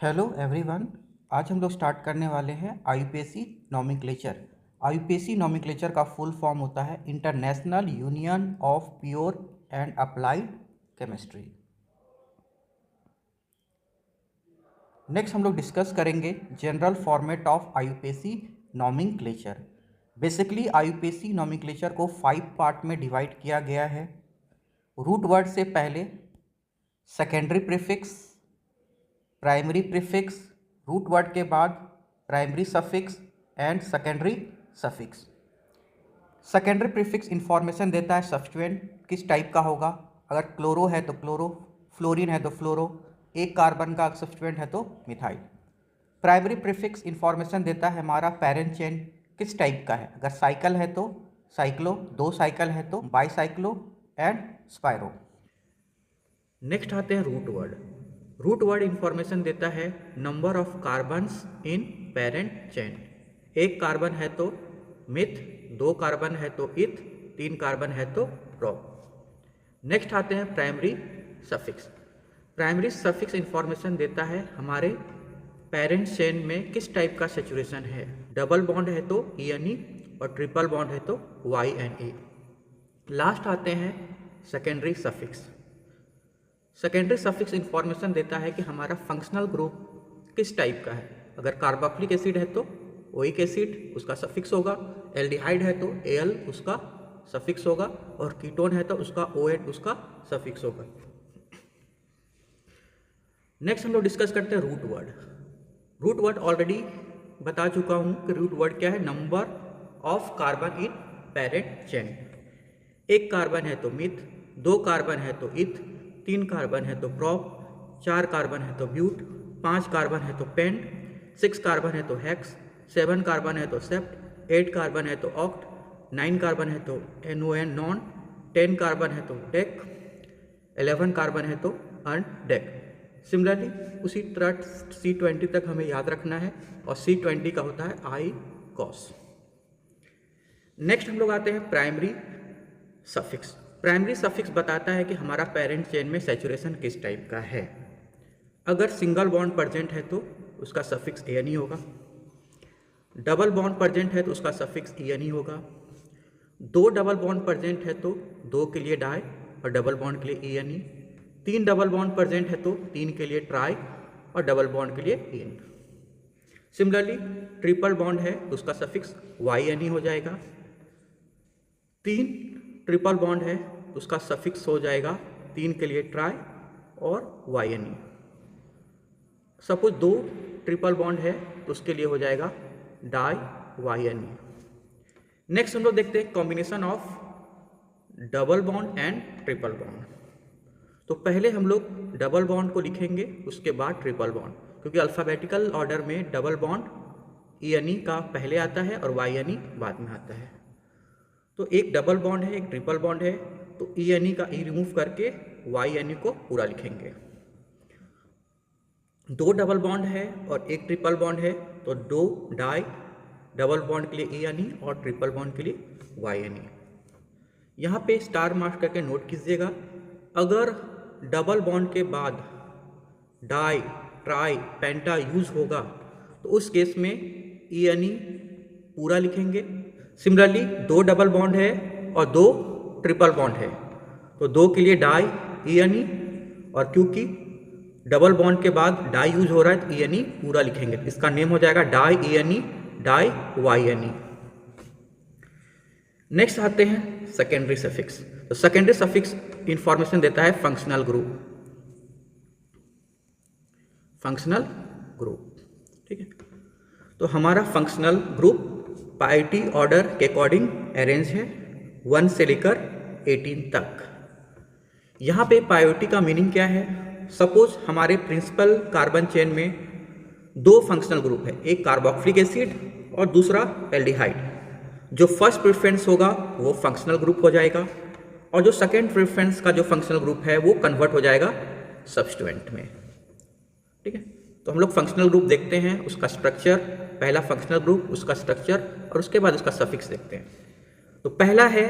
Hello everyone. आज हम लोग स्टार्ट करने वाले हैं आईयूपीएसी नॉमेनक्लेचर। आईयूपीएसी नॉमेनक्लेचर का फुल फॉर्म होता है international union of pure and applied chemistry. Next हम लोग डिस्कस करेंगे general format of IUPAC nomenclature. Basically IUPAC nomenclature को 5 पार्ट में डिवाइड किया गया है। रूट वर्ड से पहले secondary prefix, primary prefix, root word के बाद primary suffix and secondary suffix. Secondary prefix information देता है सब्स्टिट्यूएंट किस टाइप का होगा। अगर क्लोरो है तो क्लोरो, फ्लोरीन है तो फ्लोरो, एक कार्बन का सब्स्टिट्यूएंट है तो मिथाइल। प्राइमरी प्रीफिक्स इंफॉर्मेशन देता है हमारा पैरेंट चेन किस टाइप का है। अगर साइकिल है तो साइक्लो, 2 साइकिल है तो बाईसाइक्लो एंड स्पाइरो। नेक्स्ट आते हैं root word. Root word information देता है number of carbons in parent chain. एक कार्बन है तो मिथ, 2 कार्बन है तो इथ, 3 कार्बन है तो प्रोप। नेक्स्ट आते हैं primary suffix. Primary suffix information देता है हमारे पेरेंट चेन में किस टाइप का सेचुरेशन है। डबल बॉन्ड है तो ENE और ट्रिपल बॉन्ड है तो YNE। लास्ट आते हैं secondary suffix. Secondary suffix information देता है कि हमारा फंक्शनल ग्रुप किस टाइप का है। अगर कार्बोक्सिलिक एसिड है तो ओइक एसिड उसका सफिक्स होगा, एल्डिहाइड है तो Al उसका सफिक्स होगा और कीटोन है तो उसका OH उसका सफिक्स होगा। नेक्स्ट हम लोग डिस्कस करते हैं root word. Root word already बता चुका हूं कि रूट वर्ड क्या है, number of carbon in parent chain. एक कार्बन है तो मिथ, 2 कार्बन है तो इथ, 3 कार्बन है तो प्रोप, 4 कार्बन है तो ब्यूट, 5 कार्बन है तो पेंट, 6 कार्बन है तो हेक्स, 7 कार्बन है तो सेप्ट, 8 कार्बन है तो ऑक्ट, 9 कार्बन है तो NON नॉन, 10 कार्बन है तो डेक, 11 कार्बन है तो अनडेक। सिमिलरली उसी तरह C20 तक हमें याद रखना है और C20 का होता है आई कॉस। नेक्स्ट हम लोग आते हैं प्राइमरी सफिक्स। प्राइमरी सफिक्स बताता है कि हमारा पेरेंट चेन में सैचुरेशन किस टाइप का है। अगर सिंगल बॉन्ड प्रेजेंट है तो उसका सफिक्स ANE होगा, डबल बॉन्ड प्रेजेंट है तो उसका सफिक्स ENE होगा, 2 डबल बॉन्ड प्रेजेंट है तो 2 के लिए डाई और डबल बॉन्ड के लिए ENE, 3 डबल बॉन्ड प्रेजेंट है तो 3 के लिए ट्राई और डबल बॉन्ड के लिए इन। सिमिलरली ट्रिपल बॉन्ड है तो उसका सफिक्स YNE हो जाएगा, 3 ट्रिपल बॉन्ड है तो उसका सफिक्स हो जाएगा 3 के लिए ट्राई और YNE। सपोज 2 ट्रिपल बॉन्ड है तो उसके लिए हो जाएगा डाई YNE। नेक्स्ट हम लोग देखते हैं combination of double bond and triple bond. तो पहले हम लोग डबल बॉन्ड को लिखेंगे, उसके बाद ट्रिपल बॉन्ड, क्योंकि अल्फ़ाबेटिकल ऑर्डर में डबल बॉन्ड ENE का पहले आता है और YNE बाद में आता है। तो एक डबल बॉन्ड है, एक ट्रिपल बॉन्ड है, तो ENE का E रिमूव करके YNE को पूरा लिखेंगे। 2 डबल बॉन्ड है और एक ट्रिपल बॉन्ड है तो 2 डाई, डबल बॉन्ड के लिए ENE और ट्रिपल बॉन्ड के लिए YNE। यहाँ पे स्टार मार्क करके नोट कीजिएगा, अगर डबल बॉन्ड के बाद डाई, ट्राई, पेंटा यूज होगा तो उस केस में ENE पूरा लिखेंगे। सिमिलरली 2 डबल बॉन्ड है और 2 ट्रिपल बॉन्ड है तो 2 के लिए डाई ENE, और क्योंकि डबल बॉन्ड के बाद डाई यूज हो रहा है तो ENE पूरा लिखेंगे। इसका नेम हो जाएगा di ENE, di YNE। Next आते हैं सेकेंडरी सफिक्स। तो सेकेंडरी सफिक्स इंफॉर्मेशन देता है फंक्शनल ग्रुप। फंक्शनल ग्रुप, ठीक है। तो हमारा फंक्शनल ग्रुप पायरिटी ऑर्डर के अकॉर्डिंग अरेंज है 1 से लेकर 18 तक। यहाँ पे पायरिटी का मीनिंग क्या है, सपोज हमारे प्रिंसिपल कार्बन चेन में 2 फंक्शनल ग्रुप है, एक कार्बोक्सिलिक एसिड और दूसरा एल्डिहाइड। जो फर्स्ट प्रेफरेंस होगा वो फंक्शनल ग्रुप हो जाएगा और जो सेकेंड प्रेफरेंस का जो फंक्शनल ग्रुप है वो कन्वर्ट हो जाएगा सब्स्टिट्यूएंट में, ठीक है। तो हम लोग फंक्शनल ग्रुप देखते हैं, उसका स्ट्रक्चर, पहला फंक्शनल ग्रुप, उसका स्ट्रक्चर और उसके बाद उसका सफिक्स देखते हैं। तो पहला है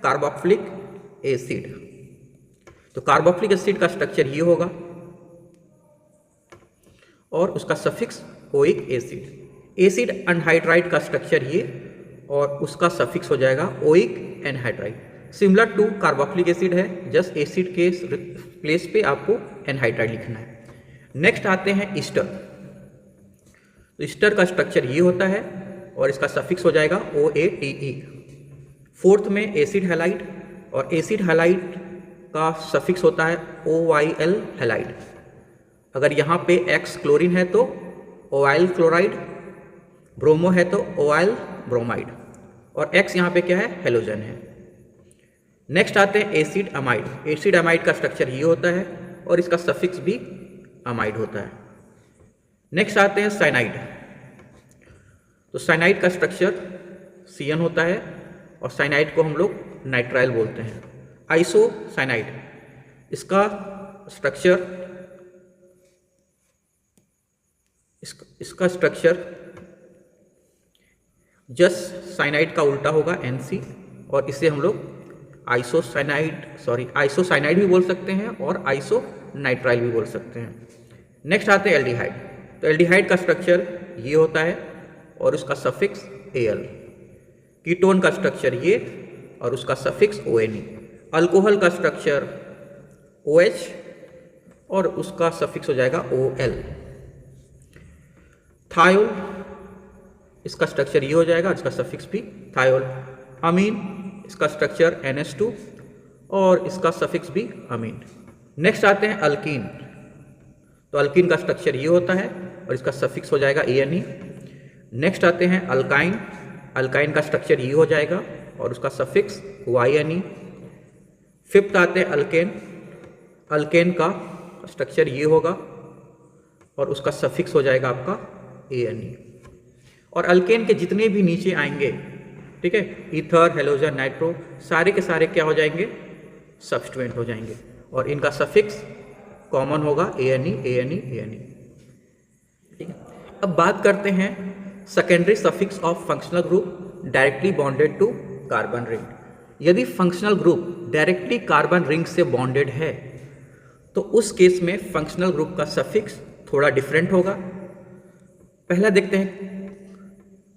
कार्बोक्सिलिक एसिड। तो कार्बोक्सिलिक एसिड का स्ट्रक्चर ये होगा और उसका suffix oic acid. Acid anhydride का स्ट्रक्चर ये और उसका सफिक्स हो जाएगा oic anhydride. Similar to carboxylic acid है, जस्ट एसिड के प्लेस पे आपको एनहाइड्राइड लिखना है। नेक्स्ट आते हैं ईस्टर। तो ईस्टर का स्ट्रक्चर ये होता है और इसका सफिक्स हो जाएगा OATE। फोर्थ में एसिड हैलाइड और एसिड हैलाइड का सफिक्स होता है OYL हैलाइड। अगर यहाँ पे X क्लोरीन है तो OYL क्लोराइड, ब्रोमो है तो OYL ब्रोमाइड और X यहाँ पे क्या है, हेलोजन है। नेक्स्ट आते हैं एसिड अमाइड। एसिड अमाइड का स्ट्रक्चर ये होता है और इसका सफिक्स भी अमाइड होता है। नेक्स्ट आते हैं साइनाइड। तो साइनाइड का स्ट्रक्चर CN होता है और साइनाइड को हम लोग नाइट्राइल बोलते हैं। आइसोसाइनाइड, इसका स्ट्रक्चर जस्ट साइनाइड का उल्टा होगा NC और इसे हम लोग आइसोसाइनाइड भी बोल सकते हैं और आइसोनाइट्राइल भी बोल सकते हैं। नेक्स्ट आते हैं एल्डिहाइड। तो एल्डिहाइड का स्ट्रक्चर ये होता है और उसका सफिक्स AL। कीटोन का स्ट्रक्चर ये और उसका सफिक्स ONE। अल्कोहल का स्ट्रक्चर OH और उसका सफिक्स हो जाएगा OL। थायोल, इसका स्ट्रक्चर ये हो जाएगा, इसका सफिक्स भी थायोल। अमीन, इसका स्ट्रक्चर NH2 और इसका सफिक्स भी अमीन। नेक्स्ट आते हैं अल्कीन। तो अल्कीन का स्ट्रक्चर ये होता है और इसका सफिक्स हो जाएगा ANE। नेक्स्ट आते हैं अल्काइन। अल्काइन का स्ट्रक्चर ये हो जाएगा और उसका सफिक्स YNE। फिफ्थ आते हैं अल्केन। अल्केन का स्ट्रक्चर ये होगा और उसका सफिक्स हो जाएगा आपका ANE। और अल्केन के जितने भी नीचे आएंगे, ठीक है, ईथर, हेलोजन, नाइट्रो, सारे के सारे क्या हो जाएंगे, सब्स्टिट्यूएंट हो जाएंगे और इनका सफिक्स कॉमन होगा ANE, ANE, ANE। ठीक है, अब बात करते हैं secondary suffix of functional group directly bonded to carbon ring. यदि functional group directly carbon ring से बॉन्डेड है तो उस केस में फंक्शनल ग्रुप का सफिक्स थोड़ा डिफरेंट होगा। पहला देखते हैं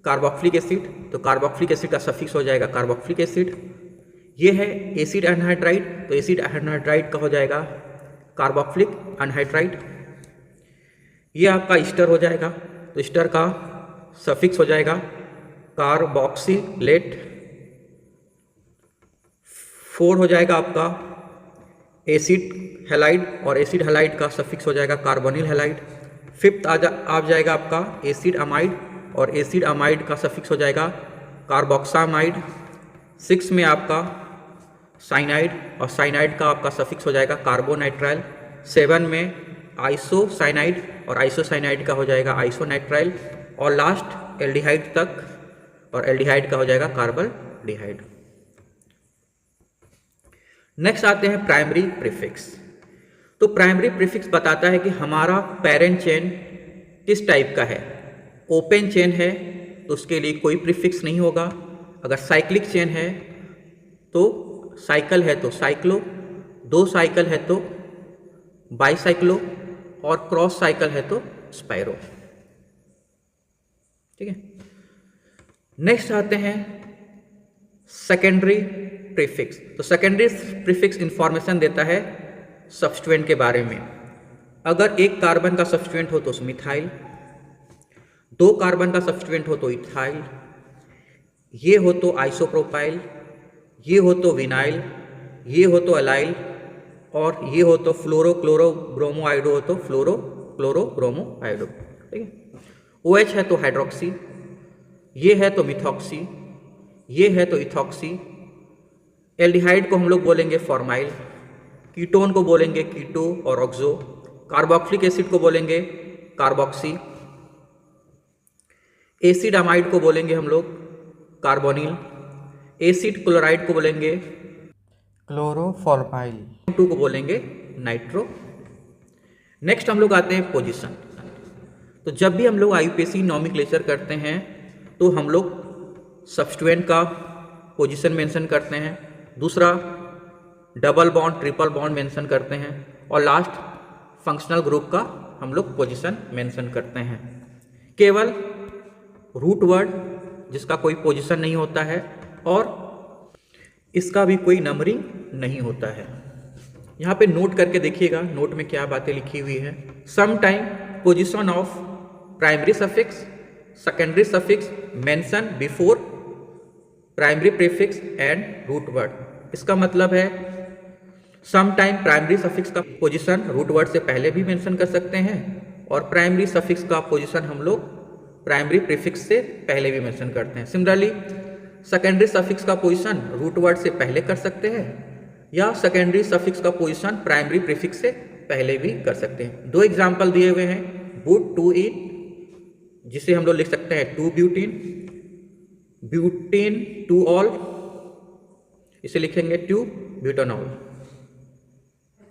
कार्बोक्सिलिक एसिड। तो कार्बोक्सिलिक एसिड का सफिक्स हो जाएगा कार्बोक्सिलिक एसिड। ये है एसिड एनहाइड्राइड, तो एसिड एनहाइड्राइड का हो जाएगा कार्बोक्सिलिक एनहाइड्राइड। ये आपका ईस्टर हो जाएगा, तो ईस्टर का सफिक्स हो जाएगा कार्बोक्सिलेट। 4 हो जाएगा आपका एसिड हैलाइड और एसिड हैलाइड का सफिक्स हो जाएगा कार्बोनिल हैलाइड। 5th आ जाएगा आपका एसिड अमाइड और एसिड अमाइड का सफिक्स हो जाएगा कार्बोक्सामाइड। 6 में आपका साइनाइड और साइनाइड का आपका सफिक्स हो जाएगा कार्बोनाइट्राइल। 7 में आइसोसाइनाइड और आइसोसाइनाइड का हो जाएगा आइसोनाइट्राइल और लास्ट एल्डिहाइड तक और एल्डिहाइड का हो जाएगा कार्बोल्डिहाइड। नेक्स्ट आते हैं प्राइमरी प्रीफिक्स। तो प्राइमरी प्रीफिक्स बताता है कि हमारा पेरेंट चेन किस टाइप का है। ओपन चेन है तो उसके लिए कोई प्रीफिक्स नहीं होगा। अगर साइक्लिक चेन है तो साइकिल है तो साइक्लो, 2 साइकिल है तो बाईसाइक्लो और क्रॉस साइकिल है तो स्पाइरो। ठीक है, नेक्स्ट आते हैं सेकेंडरी प्रीफिक्स। तो सेकेंडरी प्रीफिक्स इंफॉर्मेशन देता है सब्स्टिट्यूएंट के बारे में। अगर एक कार्बन का सब्स्टिट्यूएंट हो तो उसमें मिथाइल, 2 कार्बन का सब्स्टिट्यूएंट हो तो इथाइल, ये हो तो आइसोप्रोपाइल, ये हो तो विनाइल, ये हो तो अलाइल और ये हो तो फ्लोरो क्लोरो ब्रोमो आइडो हो तो फ्लोरो क्लोरो ब्रोमो आइडो। ठीक है, OH है तो हाइड्रोक्सी, ये है तो मिथॉक्सी, ये है तो इथॉक्सी। एल्डिहाइड को हम लोग बोलेंगे फॉर्माइल, कीटोन को बोलेंगे कीटो और ऑक्सो, कार्बोक्सिलिक एसिड को बोलेंगे कार्बोक्सी, एसिड अमाइड को बोलेंगे हम लोग कार्बोनिल, एसिड क्लोराइड को बोलेंगे क्लोरोफॉर्माइल, 2 को बोलेंगे नाइट्रो। नेक्स्ट हम लोग आते हैं पोजीशन। तो जब भी हम लोग IUPAC नॉमेनक्लेचर करते हैं तो हम लोग सब्स्टिट्यूएंट का पोजीशन मेंशन करते हैं, दूसरा double bond triple bond mention करते हैं और लास्ट फंक्शनल ग्रुप का हम लोग पोजीशन मेंशन करते हैं। केवल रूट वर्ड जिसका कोई पोजीशन नहीं होता है और इसका भी कोई नंबरिंग नहीं होता है। यहाँ पे नोट करके देखिएगा, नोट में क्या बातें लिखी हुई है। Some time position of primary suffix, secondary suffix mention before primary prefix and root word. इसका मतलब है सम टाइम प्राइमरी सफिक्स का पोजीशन रूट वर्ड से पहले भी मेंशन कर सकते हैं और प्राइमरी सफिक्स का पोजीशन हम लोग प्राइमरी प्रीफिक्स से पहले भी मेंशन करते हैं। सिमिलरली सेकेंडरी सफिक्स का पोजीशन रूट वर्ड से पहले कर सकते हैं या सेकेंडरी सफिक्स का पोजीशन प्राइमरी प्रीफिक्स से पहले भी कर सकते हैं। दो एग्जाम्पल दिए हुए हैं, बुट टू इन, जिसे हम लोग लिख सकते हैं two butene, butene two ol, इसे लिखेंगे two butanol.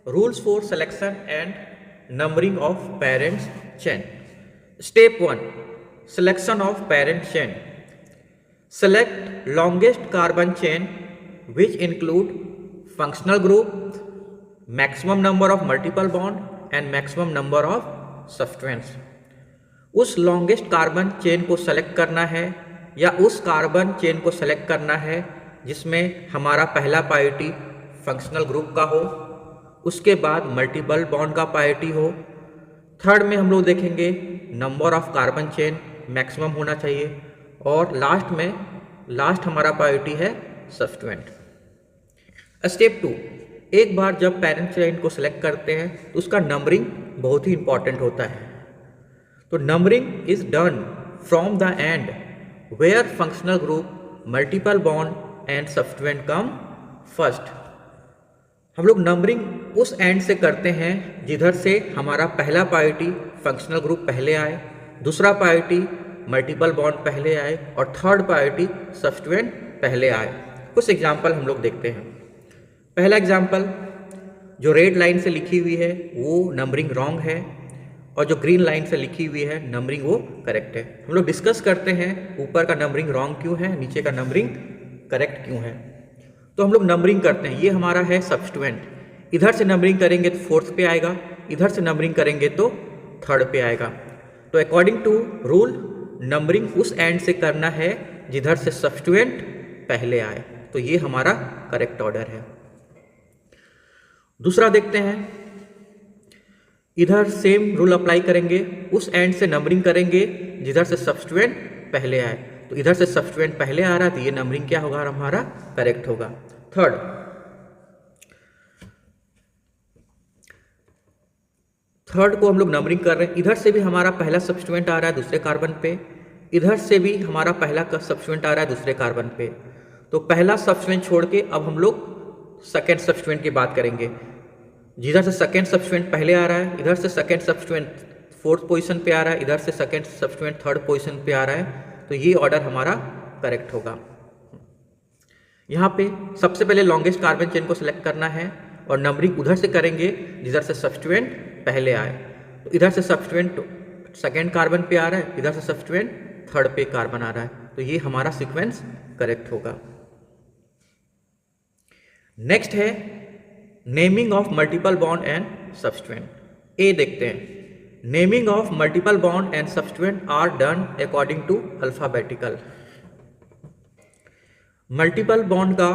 Rules for selection and numbering of parents chain. Step 1, selection of parent chain. Select longest carbon chain which include functional group, maximum number of multiple bond and maximum number of substituents। उस longest carbon chain को select करना है या उस carbon chain को select करना है जिसमें हमारा पहला पायरिटी फंक्शनल ग्रुप का हो, उसके बाद मल्टीपल बॉन्ड का पायरिटी हो, थर्ड में हम लोग देखेंगे number of carbon chain maximum होना चाहिए और लास्ट हमारा पायरिटी है सब्स्टिट्यूएंट। स्टेप 2, एक बार जब पेरेंट चेन को सिलेक्ट करते हैं तो उसका नंबरिंग बहुत ही इंपॉर्टेंट होता है। तो numbering is done from the end where functional group, multiple bond and substituent come first. हम लोग नंबरिंग उस एंड से करते हैं जिधर से हमारा पहला पायरिटी फंक्शनल ग्रुप पहले आए, दूसरा पायरिटी मल्टीपल बॉन्ड पहले आए और थर्ड पायरिटी सब्स्टिट्यूएंट पहले आए। कुछ एग्जाम्पल हम लोग देखते हैं। पहला एग्जाम्पल जो रेड लाइन से लिखी हुई है वो नंबरिंग रॉन्ग है और जो ग्रीन लाइन से लिखी हुई है नंबरिंग वो करेक्ट है। हम लोग डिस्कस करते हैं ऊपर का नंबरिंग रॉन्ग क्यों है, नीचे का नंबरिंग करेक्ट क्यों है। तो हम लोग नंबरिंग करते हैं, ये हमारा है सब्स्टिट्यूएंट, इधर से नंबरिंग करेंगे तो फोर्थ पे आएगा, इधर से नंबरिंग करेंगे तो थर्ड पे आएगा। तो अकॉर्डिंग टू रूल नंबरिंग उस एंड से करना है जिधर से सब्स्टिट्यूएंट पहले आए, तो ये हमारा करेक्ट ऑर्डर है। दूसरा देखते हैं, इधर सेम रूल अप्लाई करेंगे, उस एंड से नंबरिंग करेंगे जिधर से सब्स्टिट्यूएंट पहले आए, तो इधर से सब्स्टिट्यूएंट पहले आ रहा है तो ये नंबरिंग क्या होगा हमारा करेक्ट होगा। थर्ड को हम लोग नंबरिंग कर रहे हैं, इधर से भी हमारा पहला सब्स्टिट्यूएंट आ रहा है दूसरे कार्बन पे, इधर से भी हमारा पहला सब्स्टिट्यूएंट आ रहा है दूसरे कार्बन पे। तो पहला सब्स्टिट्यूएंट छोड़ के अब हम लोग सेकेंड सब्स्टिट्यूएंट की बात करेंगे। जिधर से सेकेंड सब्स्टिट्यूएंट पहले आ रहा है, इधर से सेकेंड सब्स्टिट्यूएंट फोर्थ पोजीशन पे आ रहा है, इधर से सेकेंड सब्स्टिट्यूएंट थर्ड पोजीशन पे आ रहा है, तो ये ऑर्डर हमारा करेक्ट होगा। यहाँ पे सबसे पहले लॉन्गेस्ट कार्बन चेन को सिलेक्ट करना है और नंबरिंग उधर से करेंगे जिधर से सब्स्टिट्यूएंट पहले आए। तो इधर से सब्स्टिट्यूएंट सेकेंड कार्बन पे आ रहा है, इधर से सब्स्टिट्यूएंट थर्ड पे कार्बन आ रहा है, तो ये हमारा सीक्वेंस करेक्ट होगा। नेक्स्ट है naming of multiple bond and substituent. ए देखते हैं, naming of multiple bond and substituent are done according to alphabetical. Multiple bond का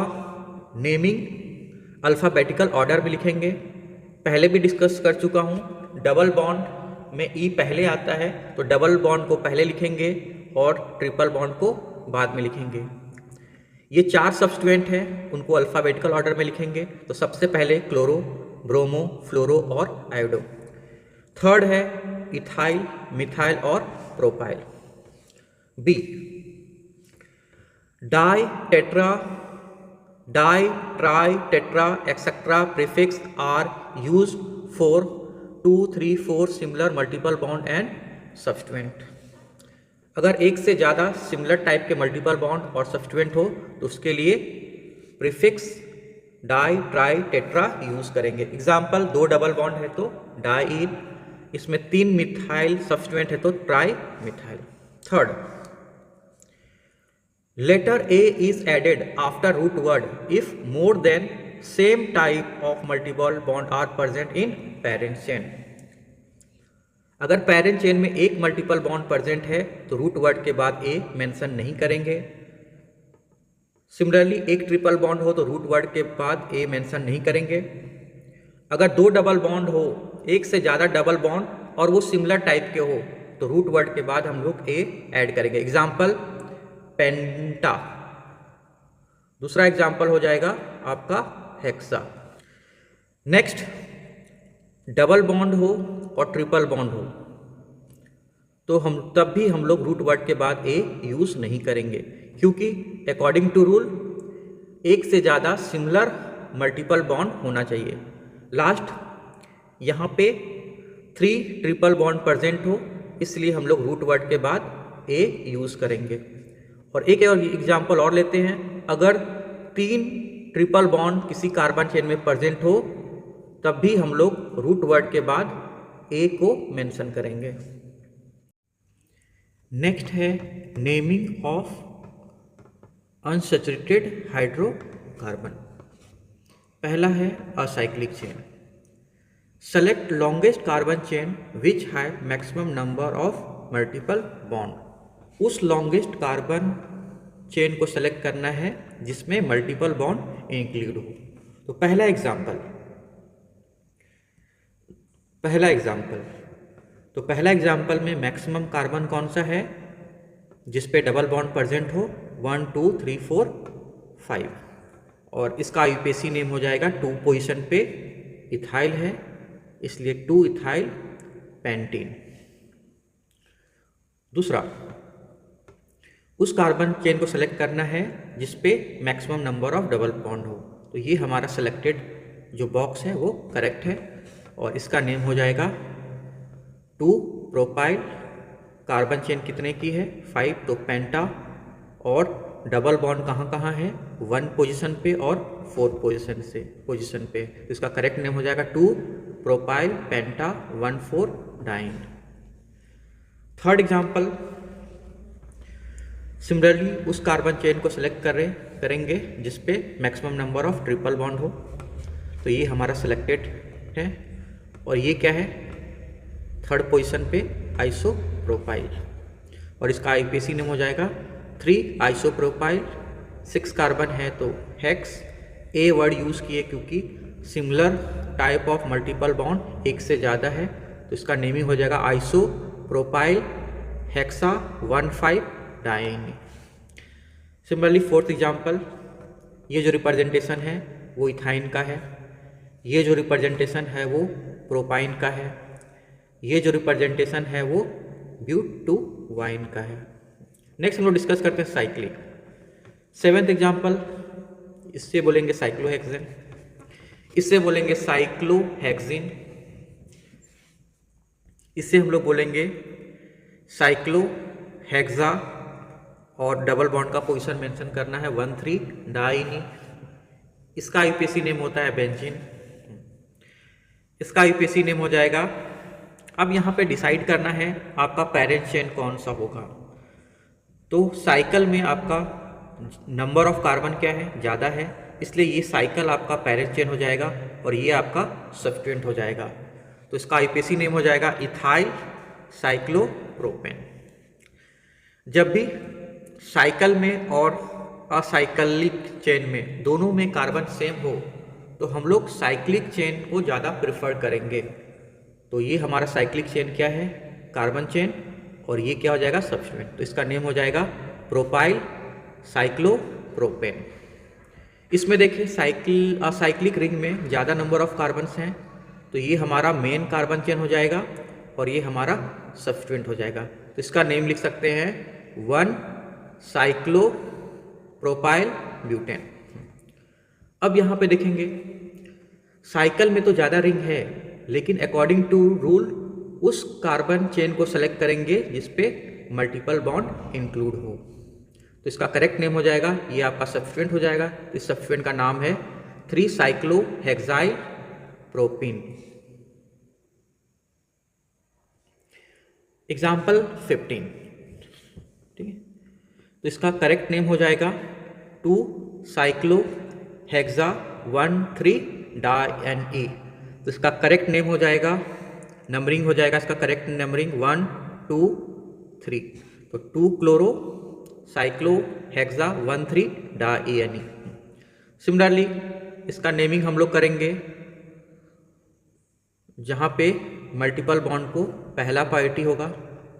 नेमिंग अल्फाबेटिकल ऑर्डर में लिखेंगे, पहले भी डिस्कस कर चुका हूँ। डबल बॉन्ड में ई पहले आता है तो डबल बॉन्ड को पहले लिखेंगे और ट्रिपल बॉन्ड को बाद में लिखेंगे। ये 4 सब्स्टिट्यूएंट हैं, उनको अल्फाबेटिकल ऑर्डर में लिखेंगे। तो सबसे पहले क्लोरो, ब्रोमो, फ्लोरो और आयोडो। थर्ड है इथाइल, मिथाइल और propyl. B di, tetra, di, tri, tetra etcetera prefix are used for 2, 3, 4 similar multiple bond and substituent. अगर एक से ज़्यादा सिमिलर टाइप के मल्टीपल बॉन्ड और सब्स्टिट्यूएंट हो तो उसके लिए prefix di, tri, tetra use करेंगे। एग्जाम्पल, 2 डबल बॉन्ड है तो डाईन, इसमें 3 मिथाइल सब्स्टिट्यूएंट है तो tri methyl. Third, letter a is added after root word if more than same type of multiple bond are present in parent chain. अगर parent chain में एक multiple bond present है तो root word के बाद ए mention नहीं करेंगे। Similarly एक ट्रिपल बॉन्ड हो तो रूट वर्ड के बाद ए मेंशन नहीं करेंगे। अगर दो डबल बॉन्ड हो, एक से ज़्यादा डबल बॉन्ड और वो सिमिलर टाइप के हो तो रूट वर्ड के बाद हम लोग ए ऐड करेंगे। एग्जाम्पल पेंटा। दूसरा एग्जाम्पल हो जाएगा आपका हेक्सा। नेक्स्ट डबल बॉन्ड हो और ट्रिपल बॉन्ड हो तो तब भी हम लोग रूट वर्ड के बाद ए यूज नहीं करेंगे, क्योंकि अकॉर्डिंग टू रूल एक से ज़्यादा सिमिलर मल्टीपल बॉन्ड होना चाहिए। लास्ट यहाँ पे 3 ट्रिपल बॉन्ड प्रेजेंट हो, इसलिए हम लोग रूट वर्ड के बाद ए यूज करेंगे। और एक और एग्जाम्पल और लेते हैं। अगर 3 ट्रिपल बॉन्ड किसी कार्बन चेन में प्रेजेंट हो तब भी हम लोग रूट वर्ड के बाद ए को मेंशन करेंगे। नेक्स्ट है नेमिंग ऑफ अनसैचुरेटेड हाइड्रोकार्बन। पहला है acyclic chain. Select longest carbon chain which have maximum number of multiple bond. उस लॉन्गेस्ट कार्बन चेन को सेलेक्ट करना है जिसमें मल्टीपल बॉन्ड इंक्लूड हो। तो पहला एग्जाम्पल में मैक्सिमम कार्बन कौन सा है जिस पे डबल बॉन्ड प्रेजेंट हो, 1 2 3 4 5, और इसका आईयूपीएसी नेम हो जाएगा 2 पोजीशन पे इथाइल है, इसलिए 2 इथाइल पेंटीन। दूसरा, उस कार्बन चेन को सेलेक्ट करना है जिस पे maximum number of double bond हो। तो ये हमारा सेलेक्टेड जो बॉक्स है वो करेक्ट है और इसका नेम हो जाएगा 2 प्रोपाइल। कार्बन चेन कितने की है? 5, तो पेंटा। और डबल बॉन्ड कहाँ कहाँ है? 1 पोजीशन पे और 4 पोजीशन पे। तो इसका करेक्ट नेम हो जाएगा 2 प्रोपाइल पेंटा 1 4 डाइन। थर्ड एग्जाम्पल, सिमिलरली उस कार्बन चेन को सेलेक्ट करेंगे जिस पे maximum number of triple bond हो। तो ये हमारा सेलेक्टेड है और ये क्या है? थर्ड पोजीशन पे आइसोप्रोपाइल, और इसका आईयूपीएसी नेम हो जाएगा 3 आइसोप्रोपाइल। 6 कार्बन है तो हेक्स। ए वर्ड यूज किए क्योंकि similar type of multiple bond एक से ज़्यादा है, तो इसका नेमिंग हो जाएगा isopropyl hexa 1 5 diene. Similarly fourth example, ये जो रिप्रेजेंटेशन है वो इथाइन का है, ये जो रिप्रेजेंटेशन है वो प्रोपाइन का है, ये जो रिप्रेजेंटेशन है वो ब्यूटूवाइन का है। नेक्स्ट हम लोग डिस्कस करते हैं साइक्लिक। 7th एग्जाम्पल, इससे बोलेंगे साइक्लोहेक्सेन, इससे बोलेंगे साइक्लोहेक्सिन, इससे हम लोग बोलेंगे साइक्लोहेक्सा, और डबल बॉन्ड का पोजीशन मेंशन करना है 1 3 डाइनी। इसका आईयूपीएसी नेम होता है बेंजीन, इसका आईयूपीएसी नेम हो जाएगा। अब यहाँ पे डिसाइड करना है आपका पेरेंट चेन कौन सा होगा। तो साइकिल में आपका नंबर ऑफ कार्बन क्या है? ज़्यादा है, इसलिए ये साइकिल आपका पेरेंट चेन हो जाएगा और ये आपका सब्स्टिट्यूएंट हो जाएगा। तो इसका आईयूपीएसी नेम हो जाएगा इथाइल साइक्लोप्रोपेन। जब भी साइकिल में और असाइक्लिक चेन में दोनों में कार्बन सेम हो तो हम लोग साइक्लिक चेन को ज़्यादा प्रेफर करेंगे। तो ये हमारा साइक्लिक चेन क्या है? कार्बन चेन, और ये क्या हो जाएगा? सब्स्टिट्यूएंट। तो इसका नेम हो जाएगा प्रोपाइल साइक्लोप्रोपेन। इसमें देखिए असाइक्लिक रिंग में ज़्यादा नंबर ऑफ कार्बन्स हैं, तो ये हमारा मेन कार्बन चेन हो जाएगा और ये हमारा सब्स्टिट्यूएंट हो जाएगा। तो इसका नेम लिख सकते हैं 1 साइक्लोप्रोपाइल ब्यूटेन। अब यहाँ पे देखेंगे साइकिल में तो ज़्यादा रिंग है, लेकिन अकॉर्डिंग टू रूल उस कार्बन चेन को सेलेक्ट करेंगे जिस पे मल्टीपल बॉन्ड इंक्लूड हो। तो इसका करेक्ट नेम हो जाएगा, ये आपका सब्स्टिट्यूएंट हो जाएगा। तो इस सब्स्टिट्यूएंट का नाम है 3 साइक्लोहेक्साइल प्रोपीन। एग्जाम्पल 15, ठीक है। तो इसका करेक्ट नेम हो जाएगा 2 साइक्लोहेक्सा 1 3 डाई एन ई। तो इसका करेक्ट नेम हो जाएगा नंबरिंग हो जाएगा इसका करेक्ट नंबरिंग 1 2 3, तो 2 क्लोरो साइक्लो हेक्सा 1 3 डाइएनी। सिमिलरली इसका नेमिंग हम लोग करेंगे जहाँ पे मल्टीपल बॉन्ड को पहला प्रायोरिटी होगा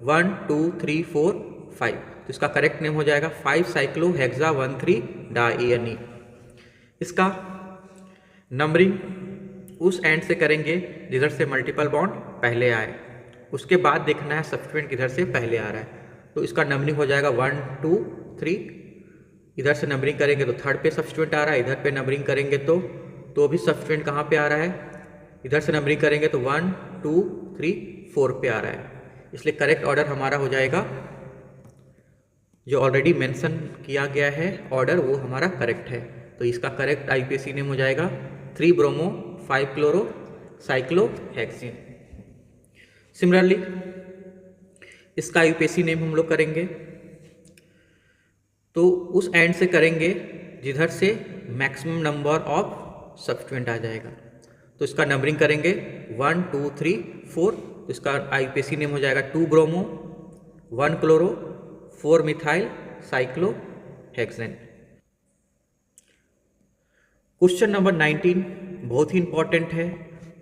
1 2 3 4 5, तो इसका करेक्ट नेम हो जाएगा 5 साइक्लो हेक्सा 1 3 डाइएनी। इसका नंबरिंग उस एंड से करेंगे जिधर से मल्टीपल बॉन्ड पहले आए, उसके बाद देखना है सब्स्टिट्यूएंट किधर से पहले आ रहा है, तो इसका नंबरिंग हो जाएगा 1 2 3। इधर से नंबरिंग करेंगे तो थर्ड पे सब्स्टिट्यूएंट आ रहा है, इधर पे नंबरिंग करेंगे तो भी सब्स्टिट्यूएंट कहाँ पे आ रहा है, इधर से नंबरिंग करेंगे तो 1 2 3 4 पे आ रहा है। इसलिए करेक्ट ऑर्डर हमारा हो जाएगा जो ऑलरेडी मेंशन किया गया है ऑर्डर, वो हमारा करेक्ट है। तो इसका करेक्ट आईपीएसी नेम हो जाएगा 3 bromo 5 chloro cyclo hexane. Similarly इसका आईपीएसी नेम हम लोग करेंगे तो उस एंड से करेंगे जिधर से मैक्सिमम नंबर ऑफ सब्स्टिट्यूएंट आ जाएगा, तो इसका नंबरिंग करेंगे 1 2 3 4, तो इसका आईपीएसी नेम हो जाएगा 2 bromo 1 chloro 4 methyl cyclo hexane. Question number 19 बहुत ही इंपॉर्टेंट है,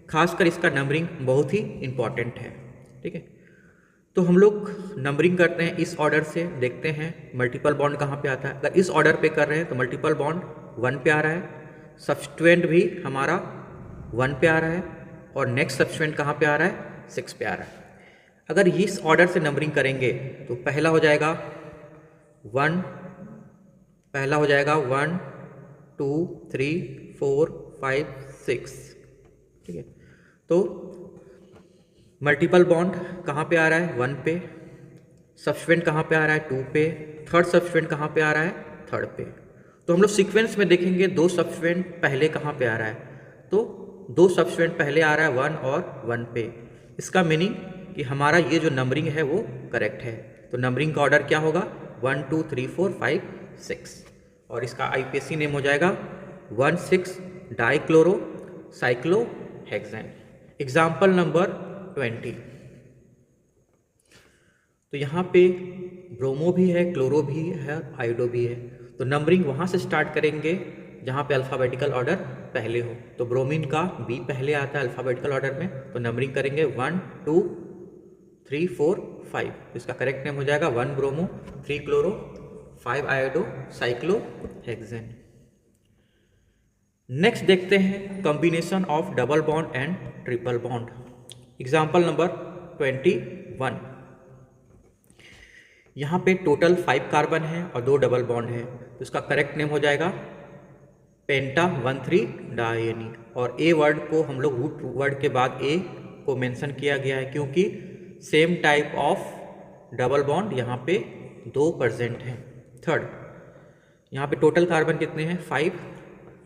खासकर इसका नंबरिंग बहुत ही इंपॉर्टेंट है। ठीक है, तो हम लोग नंबरिंग करते हैं इस ऑर्डर से, देखते हैं मल्टीपल बॉन्ड कहाँ पे आता है। अगर इस ऑर्डर पे कर रहे हैं तो मल्टीपल बॉन्ड 1 पे आ रहा है, सब्स्टिट्यूएंट भी हमारा 1 पे आ रहा है, और नेक्स्ट सब्स्टिट्यूएंट कहाँ पे आ रहा है 6 पे आ रहा है। अगर इस ऑर्डर से नंबरिंग करेंगे तो पहला हो जाएगा 1 2 3 4 5 6। ठीक है, तो मल्टीपल बॉन्ड कहाँ पे आ रहा है 1 पे, सब्स्टिट्यूएंट कहाँ पे आ रहा है 2 पे, थर्ड सब्स्टिट्यूएंट कहाँ पे आ रहा है 3rd पे। तो हम लोग सीक्वेंस में देखेंगे 2 सब्स्टिट्यूएंट पहले कहाँ पे आ रहा है, तो 2 सब्स्टिट्यूएंट पहले आ रहा है 1 और 1 पे। इसका मीनिंग कि हमारा ये जो नंबरिंग है वो करेक्ट है। तो नंबरिंग का ऑर्डर क्या होगा 1 2 3 4 5 6, और इसका आईपीएसी नेम हो जाएगा 1 6 dichloro cyclo hexane. Example number 20, तो यहाँ पे ब्रोमो भी है, क्लोरो भी है, आयोडो भी है, तो नंबरिंग वहाँ से स्टार्ट करेंगे जहाँ पे अल्फ़ाबेटिकल ऑर्डर पहले हो। तो ब्रोमीन का बी पहले आता है अल्फ़ाबेटिकल ऑर्डर में, तो नंबरिंग करेंगे 1 2 3 4 5, इसका करेक्ट नेम हो जाएगा 1 bromo 3 chloro 5 iodo cyclo hexane. Next देखते हैं combination of double bond and triple bond. Example number 21, यहाँ पे टोटल 5 कार्बन है और 2 डबल बॉन्ड है, तो इसका करेक्ट नेम हो जाएगा पेंटा 1 3 डाइएनी। और ए वर्ड को हम लोग रूट वर्ड के बाद ए को मेंशन किया गया है क्योंकि same type of double bond यहाँ पे 2 प्रेजेंट हैं। थर्ड, यहाँ पे टोटल कार्बन कितने हैं 5,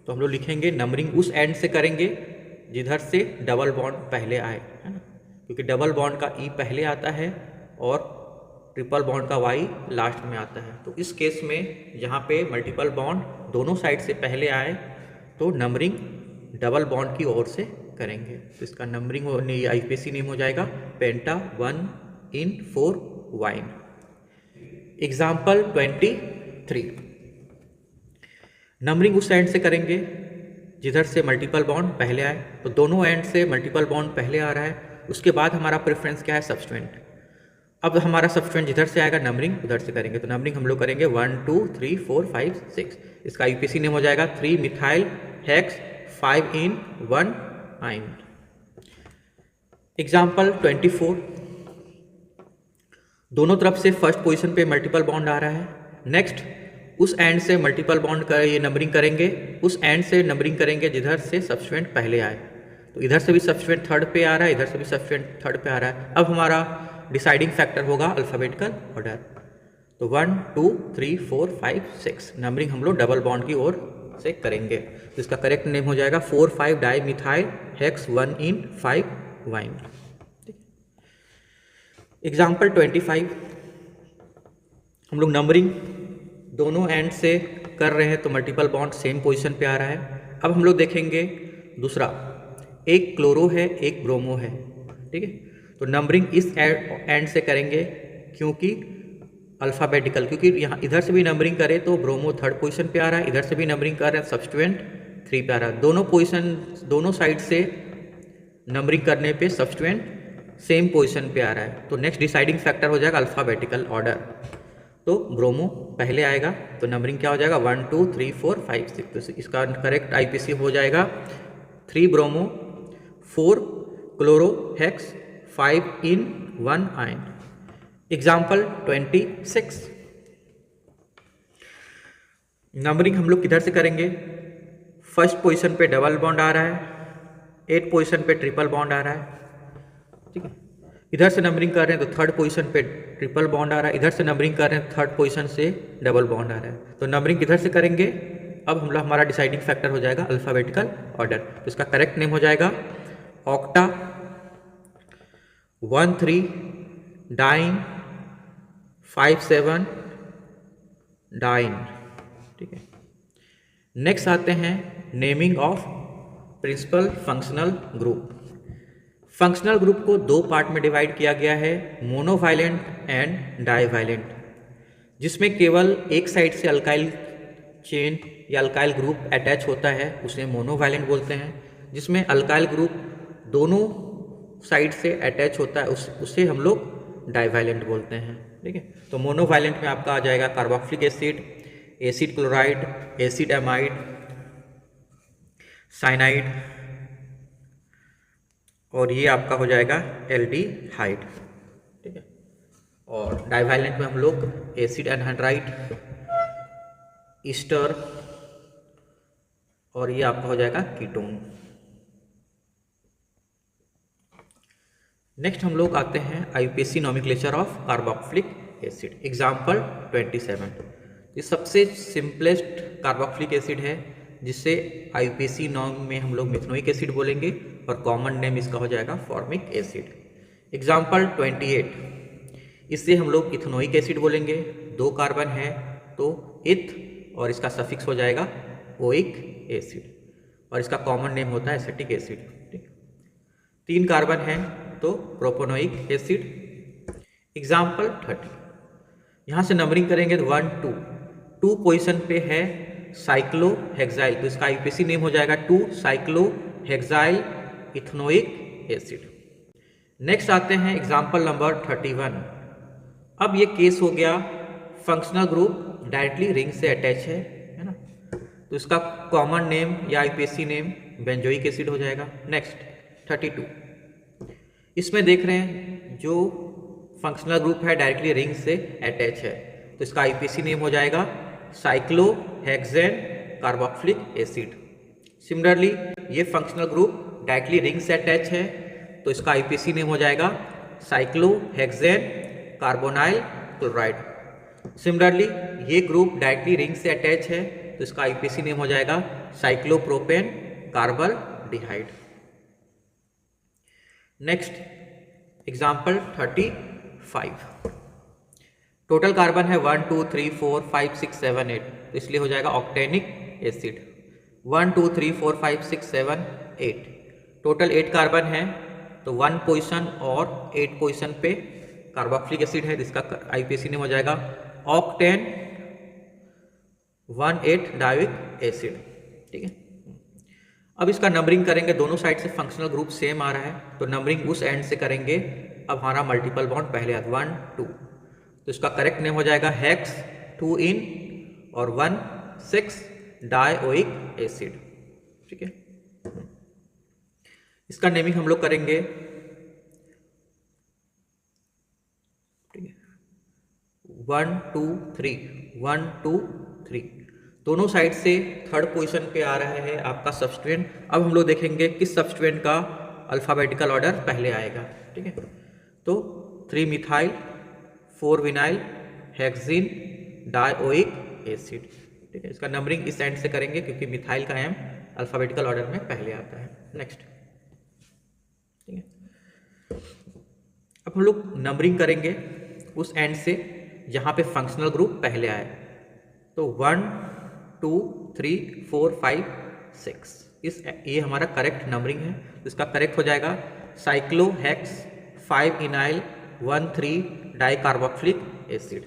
तो हम लोग लिखेंगे नंबरिंग उस एंड से करेंगे जिधर से डबल बॉन्ड पहले आए, है ना, क्योंकि डबल बॉन्ड का ई पहले आता है और ट्रिपल बॉन्ड का वाई लास्ट में आता है। तो इस केस में जहाँ पे मल्टीपल बॉन्ड दोनों साइड से पहले आए तो नंबरिंग डबल बॉन्ड की ओर से करेंगे, तो इसका नंबरिंग आईपीएसी नेम हो जाएगा पेंटा 1 in 4 वाइन। एग्जाम्पल 23, नंबरिंग उस एंड से करेंगे जिधर से मल्टीपल बॉन्ड पहले आए, तो दोनों एंड से मल्टीपल बॉन्ड पहले आ रहा है, उसके बाद हमारा प्रेफरेंस क्या है सब्स्टिट्यूएंट। अब हमारा सब्स्टिट्यूएंट जिधर से आएगा नंबरिंग उधर से करेंगे, तो नंबरिंग हम लोग करेंगे 1 2 3 4 5 6, इसका आईपीएसी नेम हो जाएगा 3 मिथाइल हेक्स 5 in 1 आइन। एग्जाम्पल 24, दोनों तरफ से फर्स्ट पोजीशन पे मल्टीपल बॉन्ड आ रहा है। नेक्स्ट उस एंड से मल्टीपल बॉन्ड का ये नंबरिंग करेंगे, उस एंड से नंबरिंग करेंगे जिधर से सब्स्टिट्यूएंट पहले आए, तो इधर से भी सब्स्टिट्यूएंट 3rd पे आ रहा है, इधर से भी सब्स्टिट्यूएंट 3rd पे आ रहा है। अब हमारा डिसाइडिंग फैक्टर होगा अल्फ़ाबेटिकल ऑर्डर, तो 1 2 3 4 5 6 नंबरिंग हम लोग डबल बॉन्ड की ओर से करेंगे, तो इसका करेक्ट नेम हो जाएगा 4 5 di methyl hex 1 in 5 wine. Example 25, हम लोग नंबरिंग दोनों एंड से कर रहे हैं तो मल्टीपल बॉन्ड सेम पोजीशन पे आ रहा है। अब हम लोग देखेंगे दूसरा, एक क्लोरो है एक ब्रोमो है, ठीक है। तो नंबरिंग इस एंड से करेंगे क्योंकि अल्फ़ाबेटिकल, क्योंकि यहाँ इधर से भी नंबरिंग करें तो ब्रोमो थर्ड पोजीशन पे आ रहा है, इधर से भी नंबरिंग कर रहे हैं सब्स्टिट्यूएंट 3 पे आ रहा है। दोनों पोजीशन, दोनों साइड से नंबरिंग करने पे सब्स्टिट्यूएंट सेम पोजीशन पे आ रहा है। तो नेक्स्ट डिसाइडिंग फैक्टर हो जाएगा अल्फ़ाबेटिकल ऑर्डर। तो ब्रोमो पहले आएगा, तो नंबरिंग क्या हो जाएगा 1 2 3 4 5 6। तो इसका करेक्ट आईपीसी हो जाएगा 3 ब्रोमो 4 क्लोरो हेक्स 5 इन 1 आयन। एग्जाम्पल 26। नंबरिंग हम लोग किधर से करेंगे? फर्स्ट पोजीशन पे डबल बॉन्ड आ रहा है, 8 पोजीशन पे ट्रिपल बॉन्ड आ रहा है, ठीक है। इधर से नंबरिंग कर रहे हैं तो थर्ड पोजीशन पे ट्रिपल बॉन्ड आ रहा है, इधर से नंबरिंग कर रहे हैं थर्ड पोजीशन से डबल बॉन्ड आ रहा है। तो नंबरिंग किधर से करेंगे? अब हम लोग, हमारा डिसाइडिंग फैक्टर हो जाएगा अल्फ़ाबेटिकल ऑर्डर। तो इसका करेक्ट नेम हो जाएगा ऑक्टा 1 3 डाइन 5 7 डाइन, ठीक है। नेक्स्ट आते हैं naming of principal functional group. Functional group को दो पार्ट में डिवाइड किया गया है, मोनोवाइलेंट एंड डाइवाइलेंट, जिसमें केवल एक साइड से अल्काइल चेन या अल्काइल ग्रुप अटैच होता है उसे मोनोवाइलेंट बोलते हैं। जिसमें अल्काइल ग्रुप दोनों साइड से अटैच होता है उसे हम लोग डाइवाइलेंट बोलते हैं, ठीक है। तो मोनोवाइलेंट में आपका आ जाएगा carboxylic acid, acid chloride, acid amide, cyanide, और ये आपका हो जाएगा एल्डिहाइड, ठीक है। और डाइवाइलेंट में हम लोग एसिड एनहाइड्राइड, ईस्टर, और ये आपका हो जाएगा कीटोन। नेक्स्ट हम लोग आते हैं IUPAC nomenclature of carboxylic acid. Example 27। ये सबसे सिंपलेस्ट कार्बोक्सिलिक एसिड है जिसे आईयूपीएसी नॉर्म में हम लोग मिथनोइक एसिड बोलेंगे और कॉमन नेम इसका हो जाएगा फॉर्मिक एसिड। एग्जाम्पल 28। इससे हम लोग इथनोइक एसिड बोलेंगे, 2 कार्बन है तो इथ, और इसका सफिक्स हो जाएगा ओइक एसिड, और इसका कॉमन नेम होता है एसिटिक एसिड, ठीक। 3 कार्बन है तो प्रोपोनोइक एसिड। एग्जाम्पल 30। यहाँ से नंबरिंग करेंगे तो 1 2 पोजीशन पे है साइक्लोहेक्साइल, तो इसका आईयूपीएसी नेम हो जाएगा 2 साइक्लोहेक्साइल इथनोइक एसिड। नेक्स्ट आते हैं एग्जाम्पल नंबर 31। अब ये केस हो गया फंक्शनल ग्रुप डायरेक्टली रिंग से अटैच है ना, तो इसका कॉमन नेम या आईयूपीएसी नेम बेंजोइक एसिड हो जाएगा। नेक्स्ट 32। इसमें देख रहे हैं जो फंक्शनल ग्रुप है डायरेक्टली रिंग से अटैच है, तो इसका आईयूपीएसी नेम हो जाएगा साइक्लोहेक्सेन कार्बोक्सिलिक एसिड। सिमिलरली ये फंक्शनल ग्रुप डायरेक्टली रिंग से अटैच है तो इसका आईयूपीएसी नेम हो जाएगा साइक्लोहेक्सेन कार्बोनाइल क्लोराइड। सिमिलरली ये ग्रुप डायरेक्टली रिंग से अटैच है तो इसका आईयूपीएसी नेम हो जाएगा cyclopropane carbaldehyde. Next example 35। Total carbon है 1 2 3 4 5 6 7 8, तो इसलिए हो जाएगा ऑक्टेनिक एसिड। 1 2 3 4 5 6 7 8, टोटल 8 कार्बन है तो 1 पोजीशन और 8 पोजीशन पे कार्बोक्सिलिक एसिड है, जिसका आईयूपीएसी नेम हो जाएगा ऑक्टेन 1,8 डायोइक एसिड, ठीक है। अब इसका नंबरिंग करेंगे, दोनों साइड से फंक्शनल ग्रुप सेम आ रहा है तो नंबरिंग उस एंड से करेंगे। अब हमारा मल्टीपल बॉन्ड पहले आता 1 2, तो इसका करेक्ट नेम हो जाएगा हेक्स 2 इन और 1 6 डायोइक एसिड, ठीक है। इसका नेमिंग हम लोग करेंगे, ठीक है, 1 2 3 1 2 3, दोनों साइड से थर्ड पोजीशन पे आ रहा है आपका सब्स्टिट्यूएंट। अब हम लोग देखेंगे किस सब्स्टिट्यूएंट का अल्फाबेटिकल ऑर्डर पहले आएगा, ठीक है। तो 3 methyl 4 vinyl hexyne dioic acid, ठीक है। इसका नंबरिंग इस एंड से करेंगे क्योंकि मिथाइल का एम अल्फाबेटिकल ऑर्डर में पहले आता है। नेक्स्ट, ठीक है। अब हम लोग नंबरिंग करेंगे उस एंड से जहाँ पे फंक्शनल ग्रुप पहले आए, तो 1 2 3 4 5 6, ये हमारा करेक्ट नंबरिंग है। तो इसका करेक्ट हो जाएगा साइक्लोहेक्स 5 इनाइल 1,3 डाइकार्बोक्सिलिक एसिड।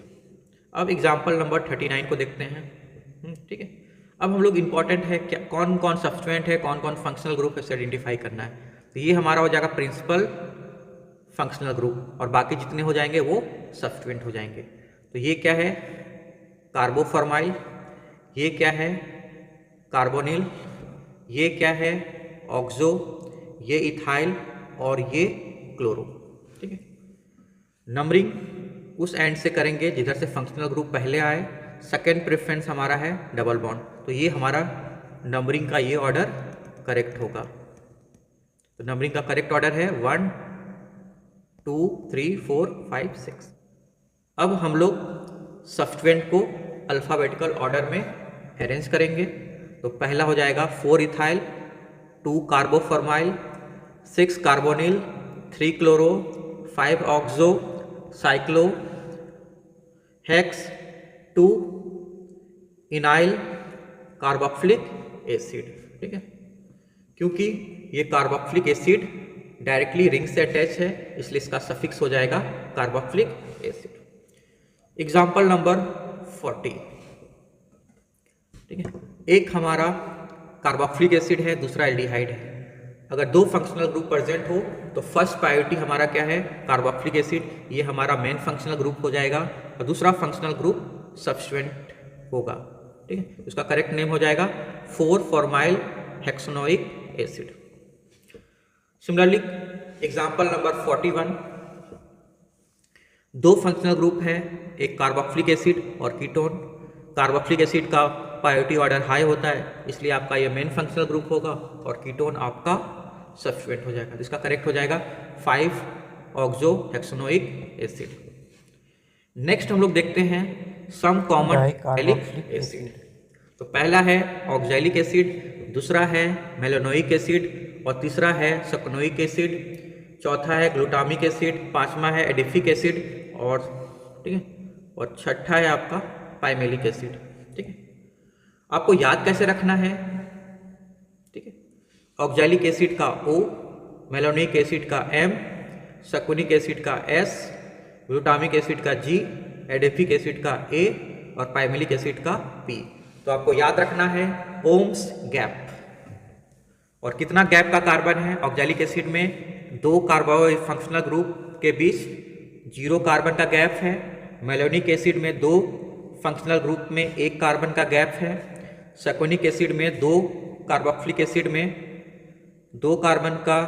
अब एग्जाम्पल नंबर 39 को देखते हैं। ठीक है, अब हम लोग इम्पॉर्टेंट है क्या, कौन कौन सब्सटेंट है, कौन कौन फंक्शनल ग्रुप है, इसे आइडेंटिफाई करना है। तो ये हमारा हो जाएगा प्रिंसिपल फंक्शनल ग्रुप और बाकी जितने हो जाएंगे वो सब्सटेंट हो जाएंगे। तो ये क्या है, कार्बोफॉर्माइल, ये क्या है, कार्बोनिल, ये क्या है, ऑक्सो, ये इथाइल और ये क्लोरो। ठीक है, नंबरिंग उस एंड से करेंगे जिधर से फंक्शनल ग्रुप पहले आए। सेकेंड प्रेफरेंस हमारा है डबल बॉन्ड, तो ये हमारा नंबरिंग का ये ऑर्डर करेक्ट होगा। तो नंबरिंग का करेक्ट ऑर्डर है 1 2 3 4 5 6। अब हम लोग सब्स्टिट्यूएंट को अल्फ़ाबेटिकल ऑर्डर में अरेंज करेंगे। तो पहला हो जाएगा 4 ethyl, 2 carboformyl, 6 carbonyl, 3 chloro, 5 oxo, cyclo hex, 2 enyl carboxylic acid. ठीक है, क्योंकि ये कार्बोक्सिलिक एसिड डायरेक्टली रिंग से अटैच है इसलिए इसका सफिक्स हो जाएगा कार्बोक्सिलिक एसिड। Example number 40। ठीक है, एक हमारा कार्बोक्सिलिक एसिड है, दूसरा एल्डिहाइड है। अगर दो फंक्शनल ग्रुप प्रेजेंट हो तो फर्स्ट प्रायोरिटी हमारा क्या है, कार्बोक्सिलिक एसिड, ये हमारा मेन फंक्शनल ग्रुप हो जाएगा और दूसरा फंक्शनल ग्रुप सब्स्टिट्यूएंट होगा। ठीक है, उसका करेक्ट नेम हो जाएगा 4 formyl hexanoic acid. Similarly example number 41। दो फंक्शनल ग्रुप है, एक कार्बोक्सिलिक एसिड और कीटोन। कार्बोक्सिलिक एसिड का प्रायोरिटी ऑर्डर हाई होता है इसलिए आपका ये मेन फंक्शनल ग्रुप होगा और कीटोन आपका सब्स्टिट्यूएंट हो जाएगा। इसका करेक्ट हो जाएगा 5 ऑक्सो हेक्सोनोइक एसिड। नेक्स्ट हम लोग देखते हैं सम कॉमन ऑक्सैलिक एसिड। तो पहला है ऑक्सैलिक एसिड, दूसरा है मेलेनोइक एसिड और तीसरा है सक्नोइक एसिड, चौथा है ग्लूटामिक एसिड, पांचवा है एडिफिक एसिड और ठीक है और छठा है आपका पाइमेलिक एसिड। ठीक है, आपको याद कैसे रखना है। ठीक है, ऑक्सैलिक एसिड का O, मेलेनोइक एसिड का M, सक्नोइक एसिड का S, ग्लूटामिक एसिड का G, एडिफिक एसिड का A और पाइमेलिक एसिड का P। तो आपको याद रखना है ओम्स गैप। और कितना गैप का कार्बन है ऑक्सैलिक एसिड में, 2 कार्बोनिल फंक्शनल ग्रुप के बीच 0 कार्बन का गैप है। मेलेनोइक एसिड में 2 फंक्शनल ग्रुप में 1 कार्बन का गैप है। सक्नोइक एसिड में 2 कार्बोक्सिलिक एसिड में 2 कार्बन का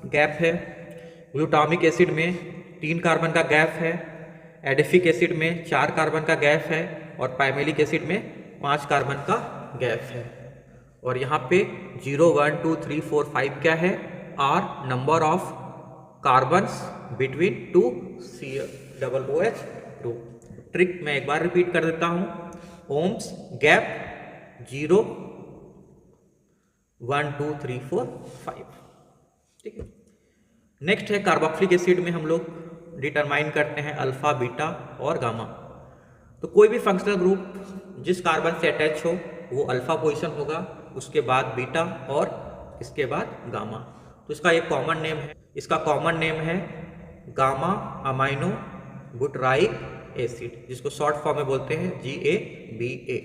गैप है। ग्लूटामिक एसिड में 3 कार्बन का गैप है। एडिफिक एसिड में 4 कार्बन का गैप है और पाइमेलिक एसिड में 5 कार्बन का गैप है। और यहाँ पे 0 1 2 3 4 5 क्या है, are number of carbons between 2 COOH group. Trick मैं एक बार रिपीट कर देता हूँ, ओम्स गैप 0 1 2 3 4 5। ठीक है, नेक्स्ट है कार्बोक्सिलिक एसिड में हम लोग डिटरमाइन करते हैं अल्फा, बीटा और गामा। तो कोई भी फंक्शनल ग्रुप जिस कार्बन से अटैच हो वो अल्फा पोजीशन होगा, उसके बाद बीटा और इसके बाद गामा। तो इसका एक कॉमन नेम है, इसका कॉमन नेम है गामा अमाइनो बुटराइक एसिड, जिसको शॉर्ट फॉर्म में बोलते हैं GABA,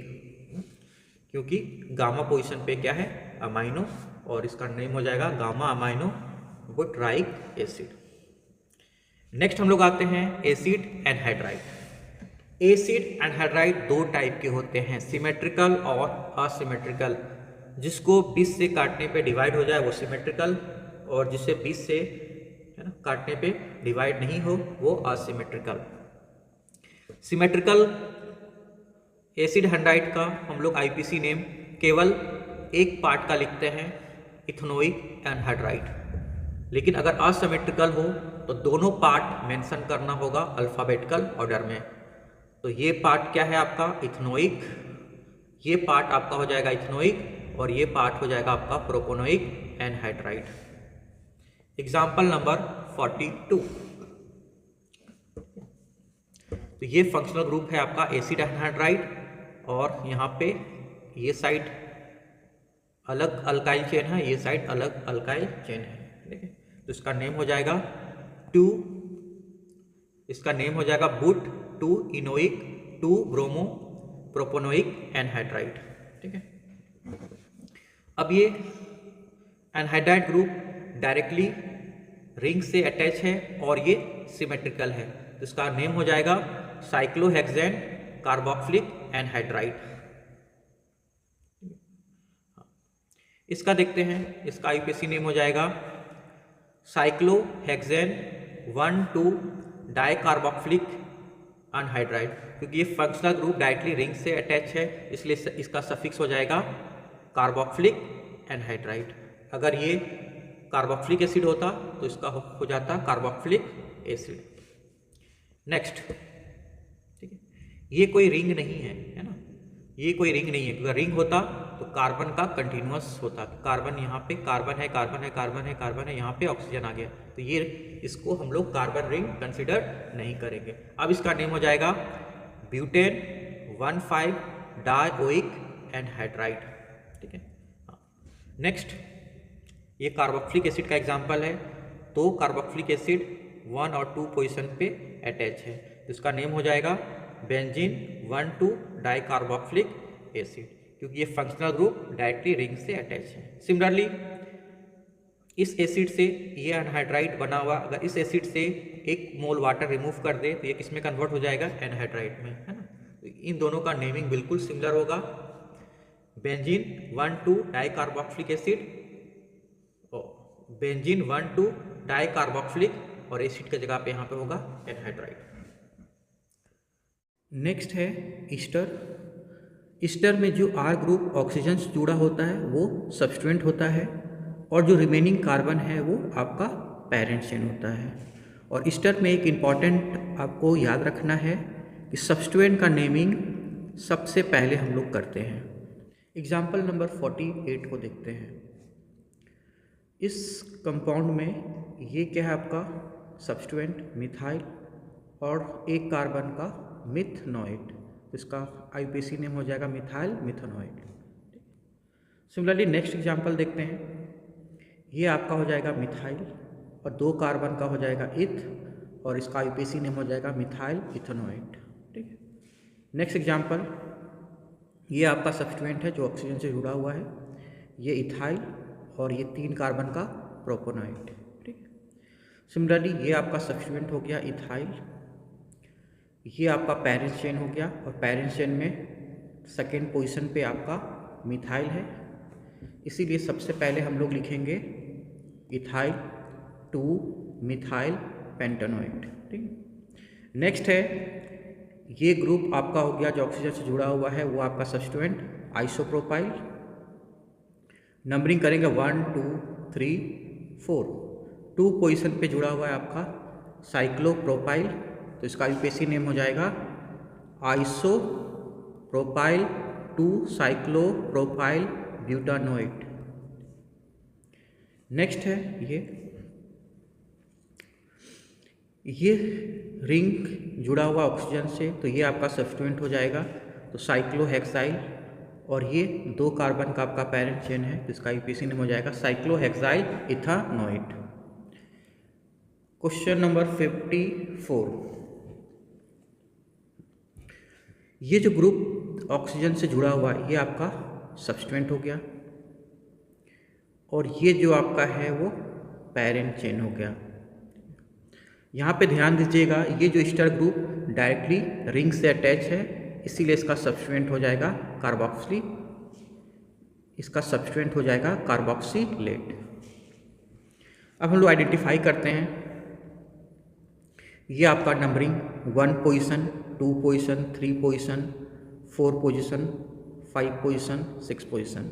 क्योंकि गामा पोजीशन पे क्या है अमाइनो और इसका नेम हो जाएगा गामा अमाइनो बुटराइक एसिड। नेक्स्ट हम लोग आते हैं acid anhydride. Acid anhydride 2 type के होते हैं, सिमेट्रिकल और असिमेट्रिकल। जिसको 20 से काटने पे डिवाइड हो जाए वो सिमेट्रिकल, और जिसे 20 से है ना काटने पे डिवाइड नहीं हो वो असिमेट्रिकल। सिमेट्रिकल एसिड एनहाइड्राइड का हम लोग IPC नेम केवल एक पार्ट का लिखते हैं, इथेनोइक एनहाइड्राइड। लेकिन अगर असिमेट्रिकल हो तो दोनों पार्ट मेंशन करना होगा अल्फाबेटिकल ऑर्डर में। तो ये पार्ट क्या है आपका इथेनोइक, ये पार्ट आपका हो जाएगा इथेनोइक और ये पार्ट हो जाएगा आपका प्रोपोनोइक एनहाइड्राइड। Example number 42। तो ये फंक्शनल ग्रुप है आपका एसिड एनहाइड्राइड और यहाँ पे ये साइड अलग अल्काइल चेन है, ये साइड अलग अल्काइल चेन है। ठीक है, तो इसका नेम हो जाएगा बुट 2 इनोइक 2 ब्रोमो प्रोपोनोइक एनहाइड्राइड। ठीक है, अब ये एनहाइड्राइड ग्रुप डायरेक्टली रिंग से अटैच है और ये सिमेट्रिकल है, तो इसका नेम हो जाएगा साइक्लोहेक्सेन कार्बोक्सिलिक एनहाइड्राइड। इसका देखते हैं, इसका आईपीसी नेम हो जाएगा साइक्लोहेक्सेन 1,2 डाइकार्बोक्सिलिक एनहाइड्राइड। क्योंकि ये फंक्शनल ग्रुप डायरेक्टली रिंग से अटैच है, इसलिए इसका सफिक्स हो जाएगा कार्बोक्सिलिक एनहाइड्राइड। अगर ये कार्बोक्सिलिक एसिड होता तो इसका हो जाता कार्बोक्सिलिक एसिड। नेक्स्ट, ठीक है, ये कोई रिंग नहीं है ना, ये कोई रिंग नहीं है। अगर रिंग होता तो कार्बन का कंटिन्यूअस होता, कार्बन यहाँ पे कार्बन है, कार्बन है, कार्बन है, कार्बन है, यहाँ पे ऑक्सीजन आ गया, तो ये इसको हम लोग कार्बन रिंग कंसिडर नहीं करेंगे। अब इसका नेम हो जाएगा ब्यूटेन 1,5 डाइओइक एनहाइड्राइड। ठीक है, नेक्स्ट, ये कार्बोक्सिलिक एसिड का एग्जांपल है, तो कार्बोक्सिलिक एसिड 1 और 2 पोजीशन पे अटैच है, तो इसका नेम हो जाएगा बेंजीन 1,2 डाइकार्बोक्सिलिक एसिड, क्योंकि ये फंक्शनल ग्रुप डायरेक्टली रिंग से अटैच है। सिमिलरली इस एसिड से ये एनहाइड्राइड बना हुआ, अगर इस एसिड से 1 मोल वाटर रिमूव कर दे तो ये किस में कन्वर्ट हो जाएगा, एनहाइड्राइड में, है ना। तो इन दोनों का नेमिंग बिल्कुल सिमिलर होगा, benzene 1,2 dicarboxylic acid, benzene 1,2 dicarboxylic, और एसिड की जगह पे यहाँ पे होगा एनहाइड्राइड। नेक्स्ट है ईस्टर। ईस्टर में जो R ग्रुप ऑक्सीजन से जुड़ा होता है वो सब्स्टिट्यूएंट होता है, और जो रिमेनिंग कार्बन है वो आपका पेरेंट चेन होता है। और ईस्टर में एक इम्पॉर्टेंट आपको याद रखना है कि सब्स्टिट्यूएंट का नेमिंग सबसे पहले हम लोग करते हैं। एग्जाम्पल नंबर 48 को देखते हैं। इस कंपाउंड में ये क्या है, आपका सब्स्टिट्यूएंट मिथाइल और एक कार्बन का मिथनॉइड, तो इसका आईपीसी नेम हो जाएगा मिथाइल मिथनॉइड। सिमिलरली नेक्स्ट एग्जांपल देखते हैं, ये आपका हो जाएगा मिथाइल और 2 कार्बन का हो जाएगा इथ, और इसका आईपीसी नेम हो जाएगा मिथाइल इथेनॉइड। ठीक है, नेक्स्ट एग्जांपल, ये आपका सब्स्टिट्यूएंट है जो ऑक्सीजन से जुड़ा हुआ है, ये इथाइल और ये 3 कार्बन का प्रोपोनॉइड। ठीक है, सिमिलरली ये आपका सब्स्टिट्यूएंट हो गया इथाइल, ये आपका पेरेंट चेन हो गया, और पेरेंट चेन में सेकेंड पोजीशन पे आपका मिथाइल है, इसीलिए सबसे पहले हम लोग लिखेंगे इथाइल 2 मिथाइल पेंटेनॉइड। ठीक, नेक्स्ट है ये ग्रुप आपका हो गया जो ऑक्सीजन से जुड़ा हुआ है, वो आपका सब्स्टिट्यूएंट आइसोप्रोपाइल। नंबरिंग करेंगे 1 2 3 4, 2 पोजीशन पे जुड़ा हुआ है आपका साइक्लोप्रोपाइल, तो इसका आईपीसी नेम हो जाएगा आइसोप्रोपाइल 2 साइक्लोप्रोपाइल ब्यूटानोइड। नेक्स्ट है ये रिंग जुड़ा हुआ ऑक्सीजन से, तो ये आपका सब्स्टिट्यूएंट हो जाएगा, तो साइक्लोहेक्साइल, और ये 2 कार्बन का आपका पेरेंट चेन है, तो इसका आईपीसी नेम हो जाएगा साइक्लोहेक्साइल इथानोइड। क्वेश्चन नंबर 54, ये जो ग्रुप ऑक्सीजन से जुड़ा हुआ है ये आपका सब्स्टिट्यूएंट हो गया, और ये जो आपका है वो पेरेंट चेन हो गया। यहाँ पे ध्यान दीजिएगा, ये जो ईस्टर ग्रुप डायरेक्टली रिंग से अटैच है, इसीलिए इसका सब्स्टिट्यूएंट हो जाएगा कार्बोक्सिल, इसका सब्स्टिट्यूएंट हो जाएगा कार्बोक्सिलेट। अब हम लोग आइडेंटिफाई करते हैं, ये आपका numbering 1 position 2 position 3 position 4 position 5 position 6 position,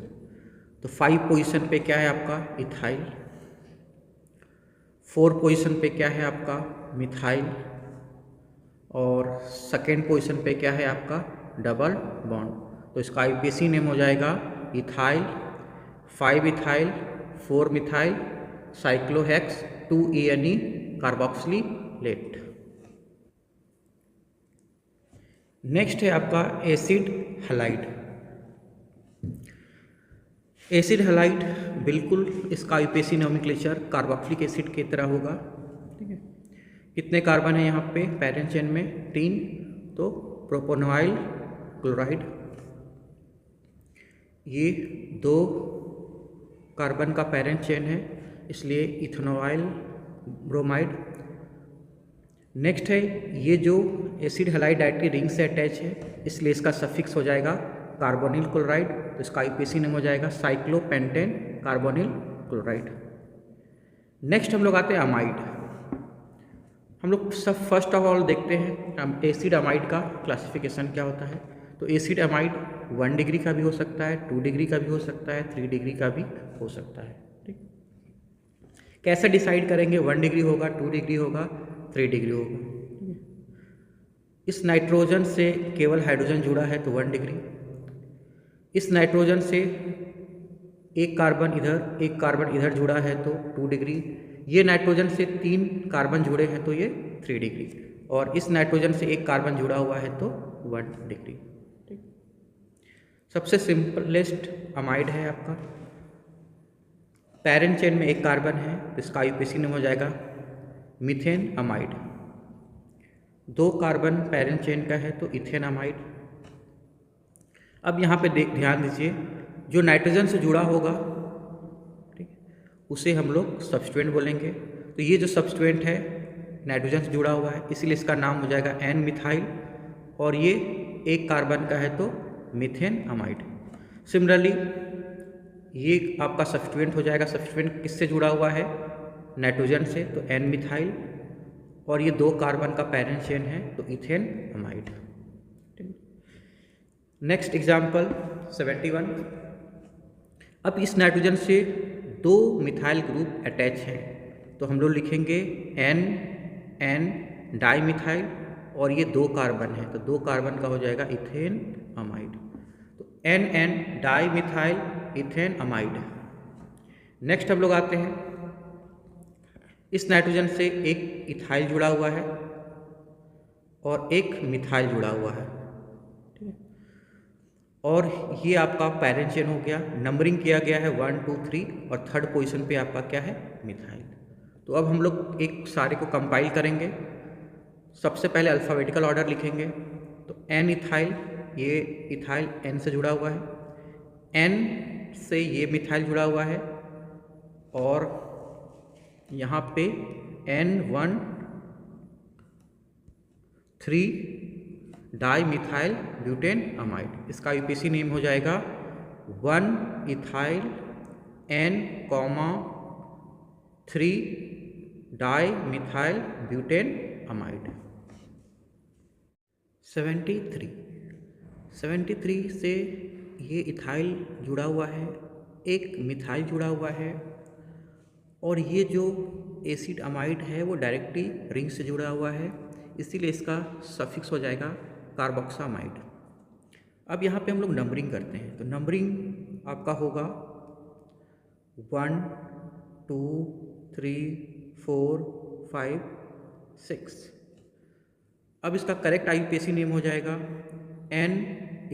तो 5 पोजीशन पे क्या है आपका इथाइल, 4 पोजीशन पे क्या है आपका मिथाइल, और सेकेंड पोजीशन पे क्या है आपका डबल बॉन्ड, तो इसका आईपीसी नेम हो जाएगा ethyl 5 ethyl 4 methyl cyclohex 2 ENE carboxylate. Next है आपका एसिड हैलाइड। एसिड हैलाइड बिल्कुल इसका आईयूपीएसी नोमेनक्लेचर कार्बोक्सिलिक एसिड की तरह होगा। ठीक है, कितने कार्बन है यहाँ पे पैरेंट चेन में? 3। तो प्रोपोनॉइल क्लोराइड, ये 2 कार्बन का पैरेंट चेन है, इसलिए इथेनॉइल ब्रोमाइड। नेक्स्ट है ये जो एसिड हैलाइड डायरेक्टली रिंग से अटैच है, इसलिए इसका सफिक्स हो जाएगा कार्बोनिल क्लोराइड, तो इसका आईयूपीएसी नेम हो जाएगा साइक्लोपेंटेन कार्बोनिल क्लोराइड। नेक्स्ट हम लोग आते हैं अमाइड। हम लोग सब फर्स्ट ऑफ ऑल देखते हैं एसिड अमाइड का क्लासिफिकेशन क्या होता है। तो एसिड अमाइड 1 डिग्री का भी हो सकता है, 2 डिग्री का भी हो सकता है, 3 डिग्री का भी हो सकता है। ठीक, कैसे डिसाइड करेंगे? 1 डिग्री होगा, 2 डिग्री होगा, 3 डिग्री होगा। इस नाइट्रोजन से केवल हाइड्रोजन जुड़ा है तो 1 डिग्री, इस नाइट्रोजन से एक कार्बन इधर जुड़ा है तो 2 डिग्री, ये नाइट्रोजन से 3 कार्बन जुड़े हैं तो ये 3 डिग्री, और इस नाइट्रोजन से एक कार्बन जुड़ा हुआ है तो 1 डिग्री। ठीक, सबसे सिंपलेस्ट अमाइड है आपका, पैरेंट चेन में एक कार्बन है, इसका आईयूपीएसी नेम हो जाएगा methane amide. 2 carbon parent chain का है तो इथेन अमाइड। अब यहाँ पे ध्यान दीजिए, जो नाइट्रोजन से जुड़ा होगा, ठीक, उसे हम लोग सब्स्टिट्यूएंट बोलेंगे। तो ये जो सब्स्टिट्यूएंट है नाइट्रोजन से जुड़ा हुआ है, इसीलिए इसका नाम हो जाएगा एन मिथाइल, और ये एक कार्बन का है तो मीथेन अमाइड। सिमिलरली ये आपका सब्स्टिट्यूएंट हो जाएगा, सब्स्टिट्यूएंट किससे जुड़ा हुआ है? नाइट्रोजन से, तो एन मिथाइल, और ये 2 कार्बन का पैरेंट चेन है तो इथेन अमाइड। Next example 71। अब इस नाइट्रोजन से 2 मिथाइल ग्रुप अटैच हैं, तो हम लोग लिखेंगे एन डाई मिथाइल, और ये 2 कार्बन है तो 2 कार्बन का हो जाएगा इथेन अमाइड। तो N di methyl ethane amide. Next हम लोग आते हैं, इस नाइट्रोजन से एक इथाइल जुड़ा हुआ है और एक मिथाइल जुड़ा हुआ है, ठीक है, और ये आपका पैरेंट चेन हो गया, नंबरिंग किया गया है 1 2 3, और 3rd पोजीशन पे आपका क्या है? मिथाइल। तो अब हम लोग एक सारे को कंपाइल करेंगे। सबसे पहले अल्फ़ाबेटिकल ऑर्डर लिखेंगे, तो एन इथाइल, ये इथाइल एन से जुड़ा हुआ है, एन से ये मिथाइल जुड़ा हुआ है, और यहाँ पे N1 3 di methyl butane amide, इसका यूपीएसी नेम हो जाएगा 1 ethyl N, 3 di methyl butane amide. 73 से ये इथाइल जुड़ा हुआ है, एक मिथाइल जुड़ा हुआ है, और ये जो एसिड अमाइड है वो डायरेक्टली रिंग से जुड़ा हुआ है, इसीलिए इसका सफिक्स हो जाएगा कार्बोक्सामाइड। अब यहाँ पे हम लोग नंबरिंग करते हैं, तो नंबरिंग आपका होगा 1 2 3 4 5 6। अब इसका करेक्ट आईयूपीएसी नेम हो जाएगा N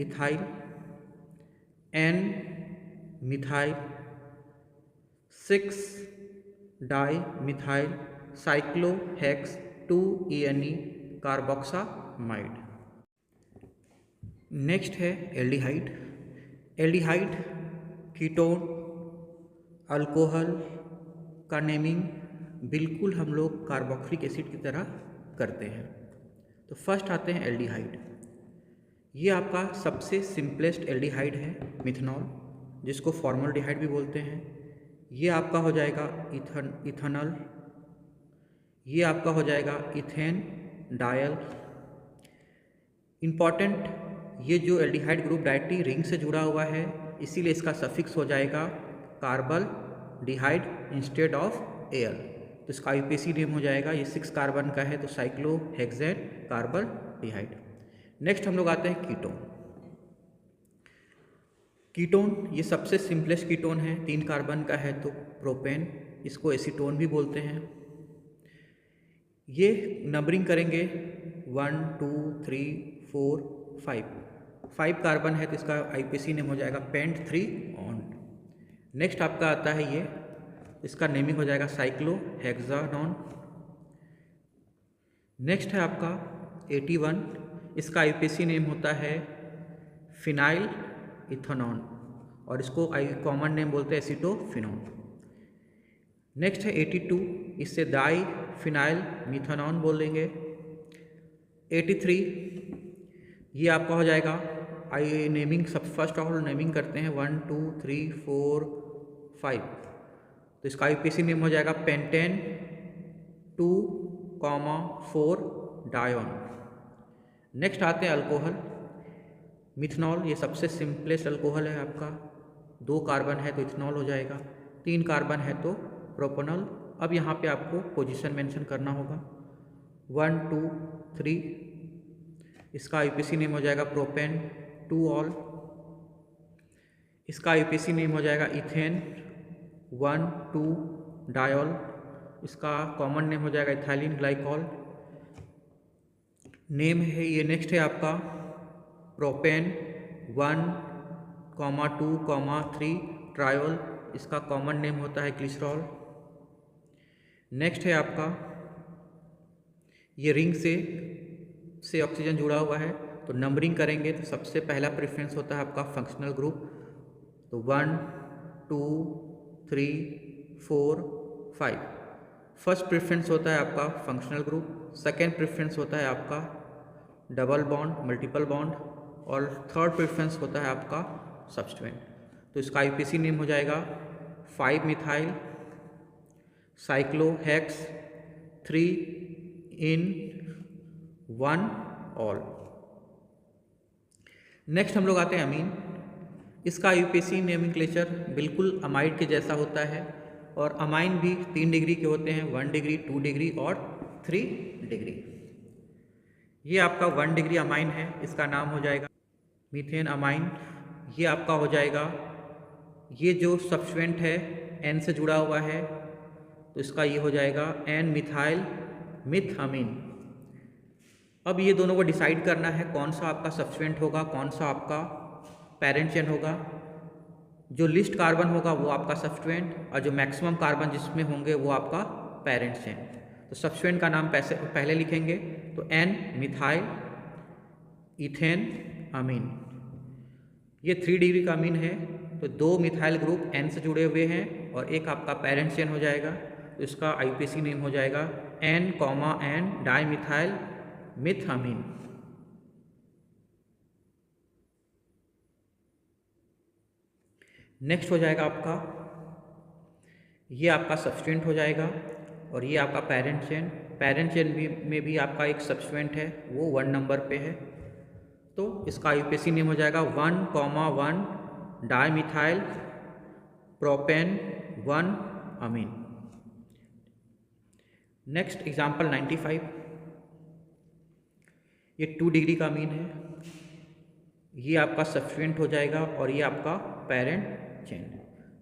ethyl, N methyl, 6 di methyl cyclohex 2ENE carboxamide. Next है एल्डिहाइड। एल्डिहाइड कीटोन, अल्कोहल का नेमिंग बिल्कुल हम लोग कार्बोक्सिलिक एसिड की तरह करते हैं। तो फर्स्ट आते हैं एल्डिहाइड। ये आपका सबसे सिंपलेस्ट एल्डिहाइड है, मिथनॉल, जिसको फॉर्मल्डिहाइड भी बोलते हैं। ये आपका हो जाएगा इथेनॉल, ये आपका हो जाएगा इथेन डायल। इम्पॉर्टेंट, ये जो एल्डिहाइड ग्रुप डायरेक्टली रिंग से जुड़ा हुआ है, इसीलिए इसका सफिक्स हो जाएगा कार्बल डिहाइड इंस्टेड ऑफ एयर, तो इसका आईयूपीएसी नेम हो जाएगा, ये 6 कार्बन का है तो साइक्लोहेक्सेन कार्बल डिहाइड। नेक्स्ट हम लोग आते हैं कीटोन। कीटोन ये सबसे सिंपलेस्ट कीटोन है, 3 कार्बन का है तो प्रोपेन, इसको एसीटोन भी बोलते हैं। ये नंबरिंग करेंगे 1 2 3 4 5 कार्बन है तो इसका आईयूपीएसी नेम हो जाएगा पेंट 3 ऑन। नेक्स्ट आपका आता है ये, इसका नेमिंग हो जाएगा साइक्लोहेक्सानॉन। नेक्स्ट है आपका 81, इसका आईयूपीएसी नेम होता है फिनाइल इथेनॉन और इसको कॉमन नेम बोलते हैं एसीटोफिनॉन। नेक्स्ट है 82, इससे डाई फिनाइल मिथेनॉन बोलेंगे। 83 ये आपका हो जाएगा, आई नेमिंग सब फर्स्ट ऑफ ऑल नेमिंग करते हैं 1 2 3 4 5, तो इसका आईयूपीएसी नेम हो जाएगा पेंटेन 2,4 डायोन। नेक्स्ट आते हैं अल्कोहल, मिथनॉल, ये सबसे सिंपलेस्ट अल्कोहल है आपका, 2 कार्बन है तो इथनॉल हो जाएगा, 3 कार्बन है तो प्रोपेनॉल। अब यहाँ पे आपको पोजीशन मेंशन करना होगा 1 2 3, इसका आईयूपीएसी नेम हो जाएगा प्रोपेन 2 ऑल। इसका आईयूपीएसी नेम हो जाएगा इथेन 1 2 डायोल, इसका कॉमन नेम हो जाएगा इथाइलिन ग्लाइकॉल। नेम है ये, नेक्स्ट है आपका प्रोपेन 1, 2, 3 ट्रायोल, इसका कॉमन नेम होता है ग्लिसरॉल। नेक्स्ट है आपका ये रिंग से ऑक्सीजन जुड़ा हुआ है, तो नंबरिंग करेंगे तो सबसे पहला प्रेफरेंस होता है आपका फंक्शनल ग्रुप, तो 1 2 3 4 5, फर्स्ट प्रेफरेंस होता है आपका फंक्शनल ग्रुप, सेकेंड प्रेफरेंस होता है आपका डबल बॉन्ड मल्टीपल बॉन्ड, और थर्ड प्रेफरेंस होता है आपका सब्स्टिट्यूएंट। तो इसका आईयूपीएसी नेम हो जाएगा 5 मिथाइल साइक्लोहेक्स 3 in 1 ऑल। नेक्स्ट हम लोग आते हैं अमीन, इसका आईयूपीएसी नोमेनक्लेचर बिल्कुल अमाइड के जैसा होता है, और अमाइन भी 3 डिग्री के होते हैं, 1 डिग्री 2 डिग्री और 3 डिग्री। ये आपका 1 डिग्री अमाइन है, इसका नाम हो जाएगा मीथेन अमाइन। ये आपका हो जाएगा, ये जो सब्स्टिट्यूएंट है एन से जुड़ा हुआ है, तो इसका ये हो जाएगा एन मिथाइल मिथअमीन। अब ये दोनों को डिसाइड करना है कौन सा आपका सब्स्टिट्यूएंट होगा, कौन सा आपका पेरेंट चेन होगा। जो लिस्ट कार्बन होगा वो आपका सब्स्टिट्यूएंट, और जो मैक्सिमम कार्बन जिसमें होंगे वो आपका पेरेंट चेन। तो सब्स्टिट्यूएंट का नाम पहले लिखेंगे, तो एन मिथाइल इथेन अमीन, ये 3 डिग्री का अमीन है, तो 2 मिथाइल ग्रुप एन से जुड़े हुए हैं और एक आपका पेरेंट चेन हो जाएगा, तो इसका आईयूपीएसी नेम हो जाएगा N N di methyl methamine. Next हो जाएगा आपका, ये आपका सब्स्टिट्यूएंट हो जाएगा, और ये आपका पेरेंट चेन। पेरेंट चेन में भी आपका एक सब्स्टिट्यूएंट है, वो 1 नंबर पे है, तो इसका आईयूपीएसी नेम हो जाएगा 1,1 di methyl propane 1 amine. Next example 95, ये 2 डिग्री का अमीन है, ये आपका सब्स्टिट्यूएंट हो जाएगा और ये आपका पेरेंट चेन।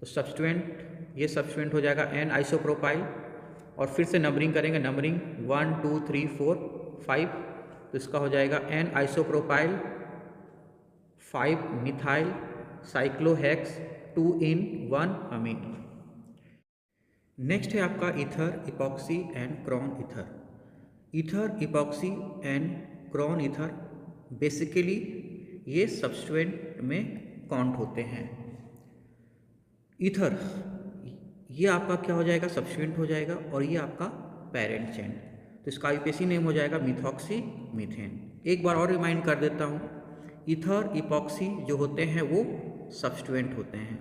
तो सब्स्टिट्यूएंट, ये सब्स्टिट्यूएंट हो जाएगा एन आइसोप्रोपाइल, और फिर से नंबरिंग करेंगे, नंबरिंग 1 2 3 4 5, तो इसका हो जाएगा N isopropyl 5 methyl cyclohex 2 in 1 amine. Next है आपका ether epoxy and crown ether. Ether epoxy and crown ether basically ये सब्स्टिट्यूएंट में काउंट होते हैं। ईथर ये आपका क्या हो जाएगा, सब्स्टिट्यूएंट हो जाएगा, और ये आपका पेरेंट चेन, तो इसका आईयूपीएसी नेम हो जाएगा मिथॉक्सी मीथेन। एक बार और रिमाइंड कर देता हूँ, ईथर इपॉक्सी जो होते हैं वो सब्स्टिट्यूएंट होते हैं,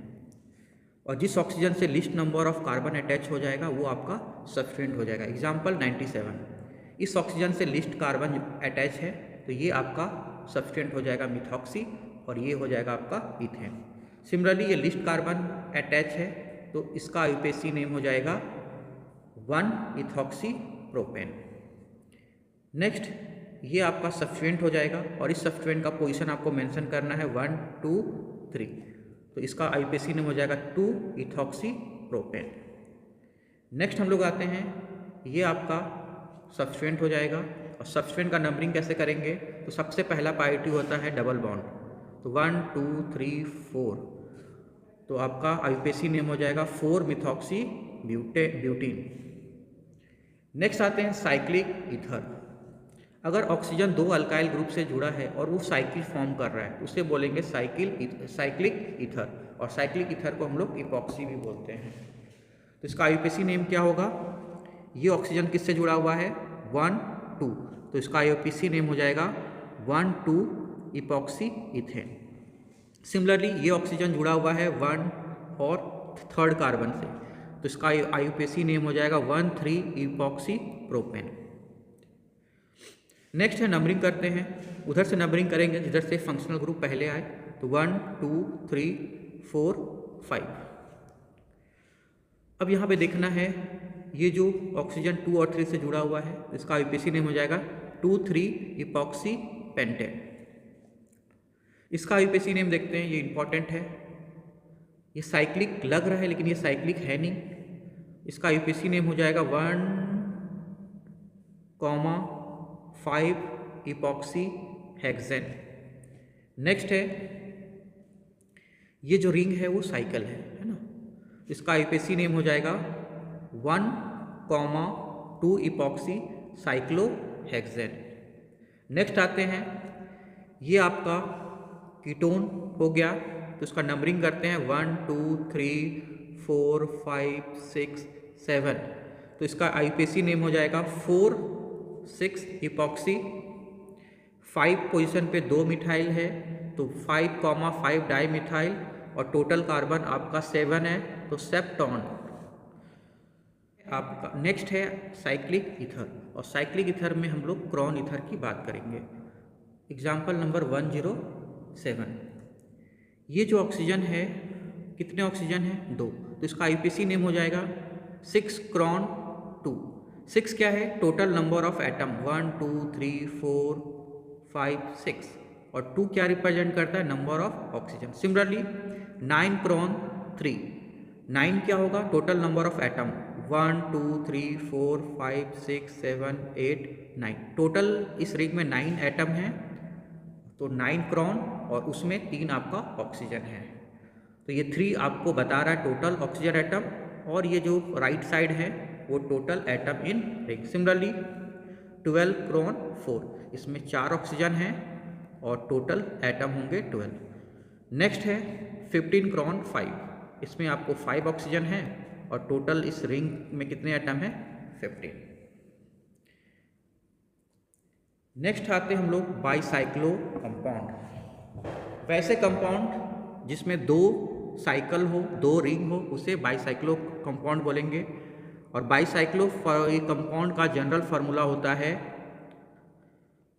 और जिस ऑक्सीजन से list number of carbon attach हो जाएगा वो आपका सब्स्टिट्यूएंट हो जाएगा। एग्जाम्पल 97, इस ऑक्सीजन से लिस्ट कार्बन अटैच है, तो ये आपका सब्स्टिट्यूएंट हो जाएगा मिथॉक्सी, और ये हो जाएगा आपका ईथेन। सिमिलरली ये लिस्ट कार्बन अटैच है, तो इसका आईयूपीएसी नेम हो जाएगा 1 इथॉक्सी प्रोपेन। नेक्स्ट ये आपका सब्स्टिट्यूएंट हो जाएगा, और इस सब्स्टिट्यूएंट का पोजीशन आपको मेंशन करना है 1 2 3, तो इसका आईयूपीएसी नेम हो जाएगा 2 इथॉक्सी प्रोपेन। नेक्स्ट हम लोग आते हैं, ये आपका सब्स्टिट्यूएंट हो जाएगा, और सब्स्टिट्यूएंट का नंबरिंग कैसे करेंगे, तो सबसे पहला प्रायोरिटी होता है डबल बॉन्ड, तो 1 2 3 4, तो आपका आईयूपीएसी नेम हो जाएगा 4 मिथॉक्सी ब्यूटीन। नेक्स्ट आते हैं साइक्लिक ईथर। अगर ऑक्सीजन 2 अल्काइल ग्रुप से जुड़ा है और वो साइकिल फॉर्म कर रहा है उसे बोलेंगे साइक्लिक ईथर, और साइक्लिक ईथर को हम लोग इपॉक्सी भी बोलते हैं। तो इसका आईयूपीएसी नेम क्या होगा? ये ऑक्सीजन किससे जुड़ा हुआ है? 1 2, तो इसका आईयूपीएसी नेम हो जाएगा 1 2 इपॉक्सी इथेन। सिमिलरली ये ऑक्सीजन जुड़ा हुआ है 1 और 3rd कार्बन से, तो इसका आईयूपीएसी नेम हो जाएगा 1 3 इपॉक्सी प्रोपेन। नेक्स्ट है नंबरिंग करते हैं, उधर से नंबरिंग करेंगे जिधर से फंक्शनल ग्रुप पहले आए, तो 1 2 3 4 5। अब यहाँ पे देखना है ये जो ऑक्सीजन 2 और 3 से जुड़ा हुआ है इसका आईयूपीएसी नेम हो जाएगा 2 3 इपॉक्सी पेंटेन। इसका आईयूपीएसी नेम देखते हैं, ये इंपॉर्टेंट है। ये साइक्लिक लग रहा है लेकिन ये साइक्लिक है नहीं। इसका आईयूपीएसी नेम हो जाएगा 1 5 इपॉक्सी हेक्सेन। नेक्स्ट है ये जो रिंग है वो साइकिल है ना, इसका आईयूपीएसी नेम हो जाएगा 1 2 इपॉक्सी साइक्लोहेक्सेन। नेक्स्ट आते हैं ये आपका कीटोन हो गया, तो इसका नंबरिंग करते हैं 1 2 3 4 5 6 7। तो इसका आईयूपीएसी नेम हो जाएगा 4 6 इपॉक्सी। 5 पोजीशन पे 2 मिथाइल है तो 5 5 डाई मिथाइल, और टोटल कार्बन आपका 7 है तो सेप्टॉन आपका। नेक्स्ट है साइक्लिक ईथर, और साइक्लिक ईथर में हम लोग क्रॉन ईथर की बात करेंगे। Example number 107। ये जो ऑक्सीजन है कितने ऑक्सीजन है? 2, तो इसका आईयूपीएसी नेम हो जाएगा 6 क्रॉन 2। 6 क्या है? टोटल नंबर ऑफ एटम 1 2 3 4 5 6, और 2 क्या रिप्रेजेंट करता है? Number of oxygen. Similarly 9 crown 3, 9 क्या होगा? Total number of atom 1 2 3 4 5 6 7 8 9, total इस रिंग में 9 एटम हैं, तो 9 क्रॉन और उसमें 3 आपका ऑक्सीजन है। तो ये 3 आपको बता रहा है टोटल ऑक्सीजन एटम, और ये जो राइट साइड है वो total atom in ring. Similarly 12 crown 4, इसमें 4 ऑक्सीजन हैं और टोटल एटम होंगे 12। नेक्स्ट है 15 क्रॉन 5, इसमें आपको 5 ऑक्सीजन है और टोटल इस रिंग में कितने एटम हैं? 15। नेक्स्ट आते हम लोग बाईसाइक्लो कंपाउंड। वैसे कंपाउंड जिसमें 2 साइकिल हो, 2 रिंग हो, उसे बाईसाइक्लो कंपाउंड बोलेंगे। और बाईसाइक्लो कंपाउंड का जनरल फार्मूला होता है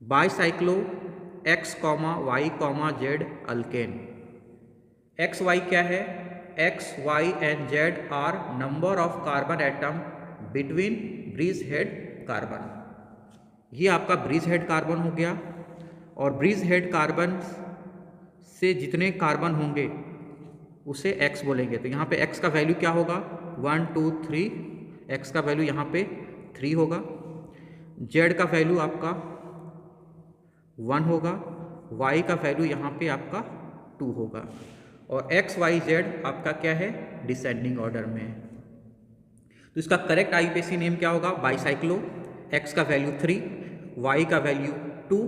bicyclo X, Y, Z alkane. X Y क्या है? X, Y and Z are number of carbon atom between bridge head carbon. ये आपका ब्रीज हेड कार्बन हो गया, और ब्रीज हेड कार्बन से जितने कार्बन होंगे उसे X बोलेंगे। तो यहाँ पे X का वैल्यू क्या होगा? 1 2 3, X का वैल्यू यहाँ पे 3 होगा। Z का वैल्यू आपका 1 होगा, Y का वैल्यू यहाँ पे आपका 2 होगा, और X Y Z आपका क्या है? डिसेंडिंग ऑर्डर में। तो इसका करेक्ट आईयूपीएसी नेम क्या होगा? बाईसाइक्लो। X का वैल्यू 3, Y का वैल्यू 2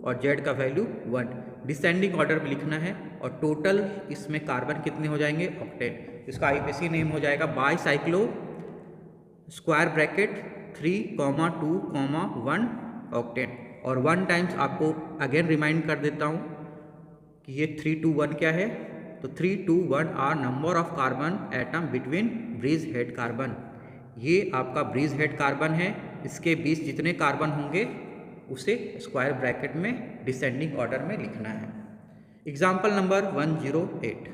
और Z का वैल्यू 1। डिसेंडिंग ऑर्डर में लिखना है, और टोटल इसमें कार्बन कितने हो जाएंगे? ऑक्टेन। इसका आईयूपीएसी नेम हो जाएगा बाईसाइक्लो स्क्वायर ब्रैकेट 3 2 1 ऑक्टेन। और 1 टाइम्स आपको अगेन रिमाइंड कर देता हूँ कि ये 3 2 1 क्या है? तो 3 2 1 are number of carbon atom between bridge head carbon. ये आपका ब्रीज हेड कार्बन है, इसके बीच जितने कार्बन होंगे उसे स्क्वायर ब्रैकेट में डिसेंडिंग ऑर्डर में लिखना है। Example number 108।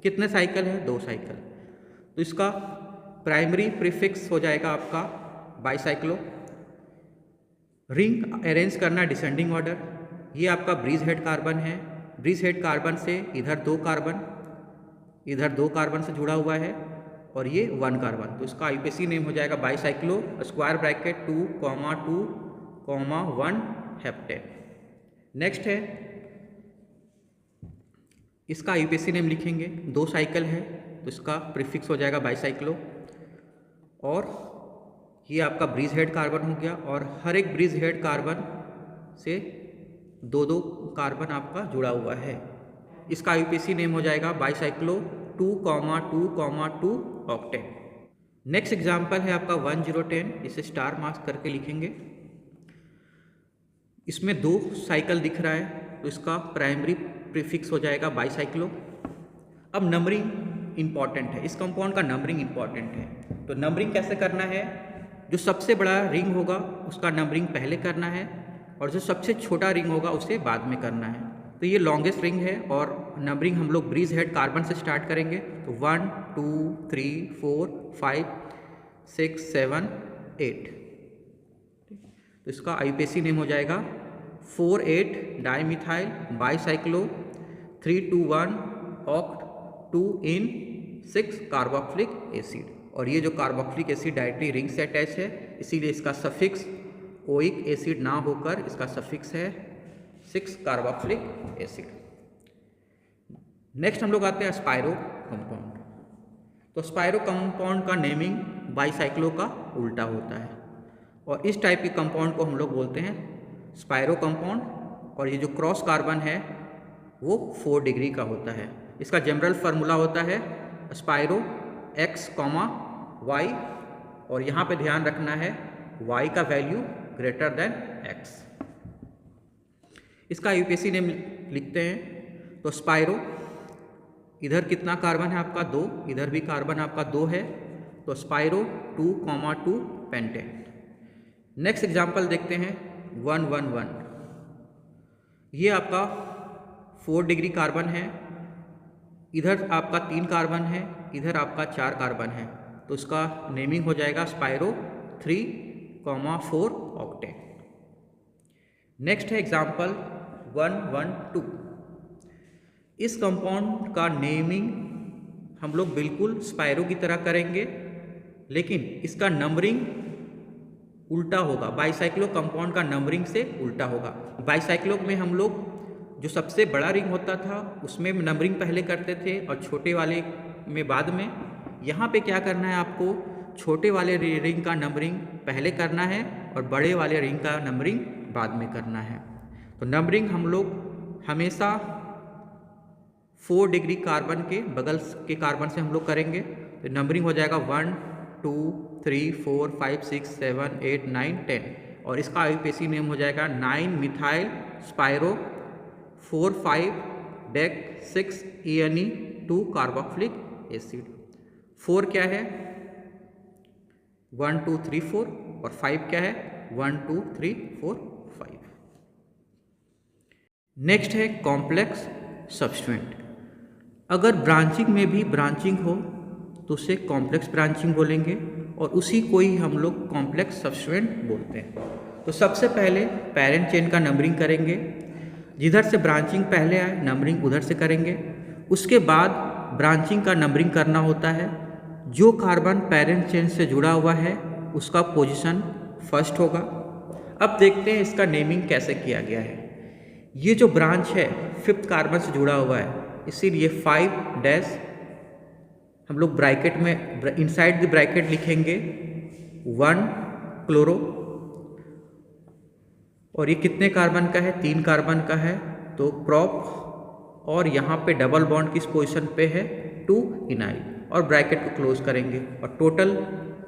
कितने साइकिल है? 2 साइकिल। तो इसका प्राइमरी प्रीफिक्स हो जाएगा आपका बाईसाइक्लो। रिंग अरेंज करना डिसेंडिंग ऑर्डर। ये आपका ब्रीज हेड कार्बन है, ब्रीज हेड कार्बन से इधर 2 कार्बन, इधर 2 कार्बन से जुड़ा हुआ है, और ये 1 कार्बन। तो इसका आईयूपीएसी नेम हो जाएगा bicyclo square bracket 2 2 1 heptane. Next है इसका आईयूपीएसी नेम लिखेंगे। 2 साइकिल है, तो इसका प्रीफिक्स हो जाएगा बाईसाइक्लो। और ये आपका ब्रिज हेड कार्बन हो गया, और हर एक ब्रिज हेड कार्बन से दो दो कार्बन आपका जुड़ा हुआ है। इसका आईयूपीएसी नेम हो जाएगा बाईसाइक्लो 2,2,2 ऑक्टेन। नेक्स्ट एग्जाम्पल है आपका 1010, इसे स्टार मार्क्स करके लिखेंगे। इसमें 2 साइकिल दिख रहा है, तो इसका प्राइमरी प्रीफिक्स हो जाएगा बाईसाइक्लो। अब नंबरिंग इंपॉर्टेंट है, इस कंपाउंड का नंबरिंग इंपॉर्टेंट है। तो नंबरिंग कैसे करना है, जो सबसे बड़ा रिंग होगा उसका नंबरिंग पहले करना है, और जो सबसे छोटा रिंग होगा उसे बाद में करना है। तो ये लॉन्गेस्ट रिंग है, और नंबरिंग हम लोग ब्रिज हेड कार्बन से स्टार्ट करेंगे। तो 1 2 3 4 5 6 7 8। तो इसका आईयूपीएसी नेम हो जाएगा 4,8 dimethyl bicyclo 3,2,1 oct 2 in 6 carboxylic acid. और ये जो कार्बोक्सिलिक एसिड डायरेक्टली रिंग से अटैच है, इसीलिए इसका सफिक्स ओइक एसिड ना होकर इसका सफिक्स है 6 कार्बोक्सिलिक एसिड। नेक्स्ट हम लोग आते हैं स्पाइरो कंपाउंड। तो स्पाइरो कंपाउंड का नेमिंग बाईसाइक्लो का उल्टा होता है, और इस टाइप के कंपाउंड को हम लोग बोलते हैं स्पाइरो कंपाउंड। और ये जो क्रॉस कार्बन है वो 4 डिग्री का होता है। इसका जनरल फार्मूला होता है स्पाइरो x, y, और यहाँ पे ध्यान रखना है y का वैल्यू ग्रेटर देन x। इसका आईयूपीएसी नेम लिखते हैं। तो स्पाइरो, इधर कितना कार्बन है आपका 2, इधर भी कार्बन आपका 2 है, तो स्पाइरो 2,2 पेंटेन। नेक्स्ट एग्जाम्पल देखते हैं 111। ये आपका 4 डिग्री कार्बन है, इधर आपका 3 कार्बन है, इधर आपका 4 कार्बन है, तो इसका नेमिंग हो जाएगा स्पाइरो 3,4 ऑक्टेन। नेक्स्ट है एग्जाम्पल 112। इस कंपाउंड का नेमिंग हम लोग बिल्कुल स्पाइरो की तरह करेंगे, लेकिन इसका नंबरिंग उल्टा होगा। बाईसाइक्लो कंपाउंड का नंबरिंग से उल्टा होगा। बाईसाइक्लो में हम लोग जो सबसे बड़ा रिंग होता था उसमें नंबरिंग पहले करते थे, और छोटे वाले में बाद में। यहाँ पे क्या करना है आपको, छोटे वाले रिंग का नंबरिंग पहले करना है, और बड़े वाले रिंग का नंबरिंग बाद में करना है। तो नंबरिंग हम लोग हमेशा 4 डिग्री कार्बन के बगल के कार्बन से हम लोग करेंगे। तो नंबरिंग हो जाएगा 1 2 3 4 5 6 7 8 9 10, और इसका आईयूपीएसी नेम हो जाएगा 9 methyl spiro 4,5 deck 6 ENE 2 carboxylic acid. 4 क्या है 1 2 3 4, और 5 क्या है 1 2 3 4 5। नेक्स्ट है कॉम्प्लेक्स सब्स्टिट्यूएंट। अगर ब्रांचिंग में भी ब्रांचिंग हो तो उसे कॉम्प्लेक्स ब्रांचिंग बोलेंगे, और उसी को ही हम लोग कॉम्प्लेक्स सब्स्टिट्यूएंट बोलते हैं। तो सबसे पहले पेरेंट चेन का नंबरिंग करेंगे, जिधर से ब्रांचिंग पहले आए नंबरिंग उधर से करेंगे। उसके बाद ब्रांचिंग का नंबरिंग करना होता है। जो कार्बन पेरेंट चेन से जुड़ा हुआ है उसका पोजीशन फर्स्ट होगा। अब देखते हैं इसका नेमिंग कैसे किया गया है। ये जो ब्रांच है 5th कार्बन से जुड़ा हुआ है, इसीलिए 5 डैश हम लोग ब्रैकेट में इनसाइड द ब्रैकेट लिखेंगे 1 क्लोरो। और ये कितने कार्बन का है 3 कार्बन का है, तो प्रॉप, और यहाँ पे डबल बॉन्ड किस पोजीशन पे है 2 इनाइल, और ब्रैकेट को क्लोज करेंगे। और टोटल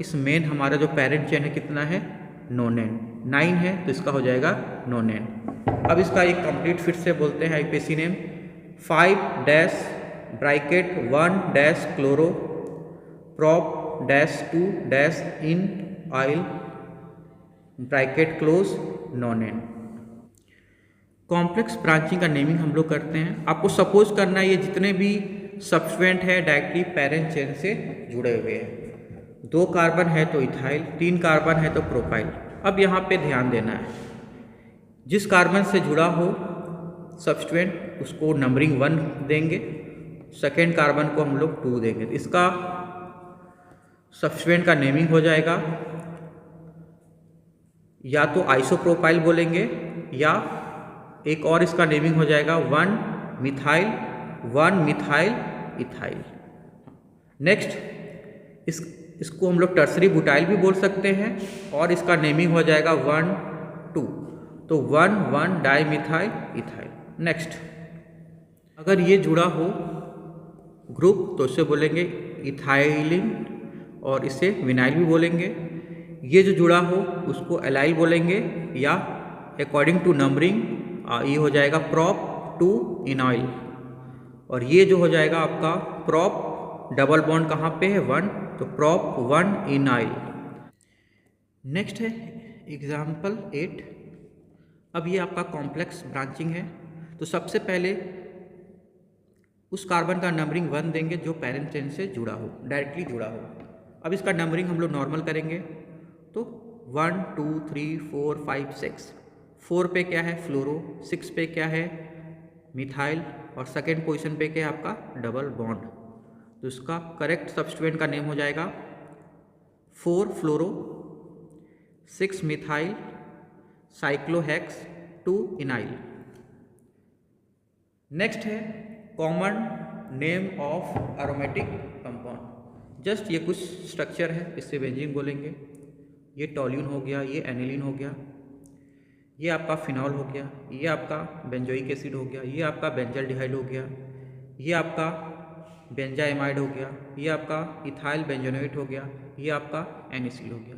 इस मेन हमारा जो पेरेंट चेन है कितना है नोनेन 9 है, तो इसका हो जाएगा नोनेन। अब इसका एक कंप्लीट फिर से बोलते हैं IUPAC name 5 dash bracket 1 dash chloro prop dash 2 dash in oil bracket close नोनेन। Complex branching का नेमिंग हम लोग करते हैं। आपको सपोज करना है ये जितने भी सब्स्टिट्यूएंट है डायरेक्टली पेरेंट चेन से जुड़े हुए हैं। 2 कार्बन है तो इथाइल, 3 कार्बन है तो प्रोपाइल। अब यहाँ पे ध्यान देना है, जिस कार्बन से जुड़ा हो सब्स्टिट्यूएंट उसको नंबरिंग 1 देंगे, सेकेंड कार्बन को हम लोग 2 देंगे। इसका सब्स्टिट्यूएंट का नेमिंग हो जाएगा या तो आइसोप्रोपाइल बोलेंगे, या एक और इसका नेमिंग हो जाएगा 1 मिथाइल इथाइल। नेक्स्ट इसको हम लोग टर्सरी बुटाइल भी बोल सकते हैं और इसका नेमिंग हो जाएगा 1 2, तो 1 डाई मिथाइल इथाइल। नेक्स्ट अगर ये जुड़ा हो ग्रुप तो इसे बोलेंगे इथाइलिन और इसे विनाइल भी बोलेंगे। ये जो जुड़ा हो उसको एलाइल बोलेंगे या अकॉर्डिंग टू नंबरिंग ये हो जाएगा प्रॉप 2 इनॉइल। और ये जो हो जाएगा आपका प्रॉप डबल बॉन्ड कहाँ पे है 1, तो प्रॉप 1 इनॉइल। नेक्स्ट है एग्जाम्पल 8। अब ये आपका कॉम्प्लेक्स ब्रांचिंग है, तो सबसे पहले उस कार्बन का नंबरिंग 1 देंगे जो पेरेंट चेन से जुड़ा हो, डायरेक्टली जुड़ा हो। अब इसका नंबरिंग हम लोग नॉर्मल करेंगे, तो 1 2 3 4 5 6। 4 पे क्या है फ्लोरो, 6 पे क्या है मिथाइल और सेकेंड पोजीशन पे क्या है आपका डबल बॉन्ड। तो इसका करेक्ट सब्स्टिट्यूएंट का नेम हो जाएगा 4 फ्लोरो 6 मिथाइल साइक्लोहेक्स 2 इनाइल। नेक्स्ट है common name of aromatic compound. Just ये कुछ स्ट्रक्चर है, इससे बेंजीन बोलेंगे। ये टॉल्यून हो गया, ये एनिलीन हो गया, ये आपका फिनॉल हो गया, ये आपका बेंजोइक एसिड हो गया, ये आपका बेंजल्डिहाइड हो गया, ये आपका बेंजाइमाइड हो गया, ये आपका इथाइल बेंजोनेट हो गया, ये आपका एनिसिल हो गया।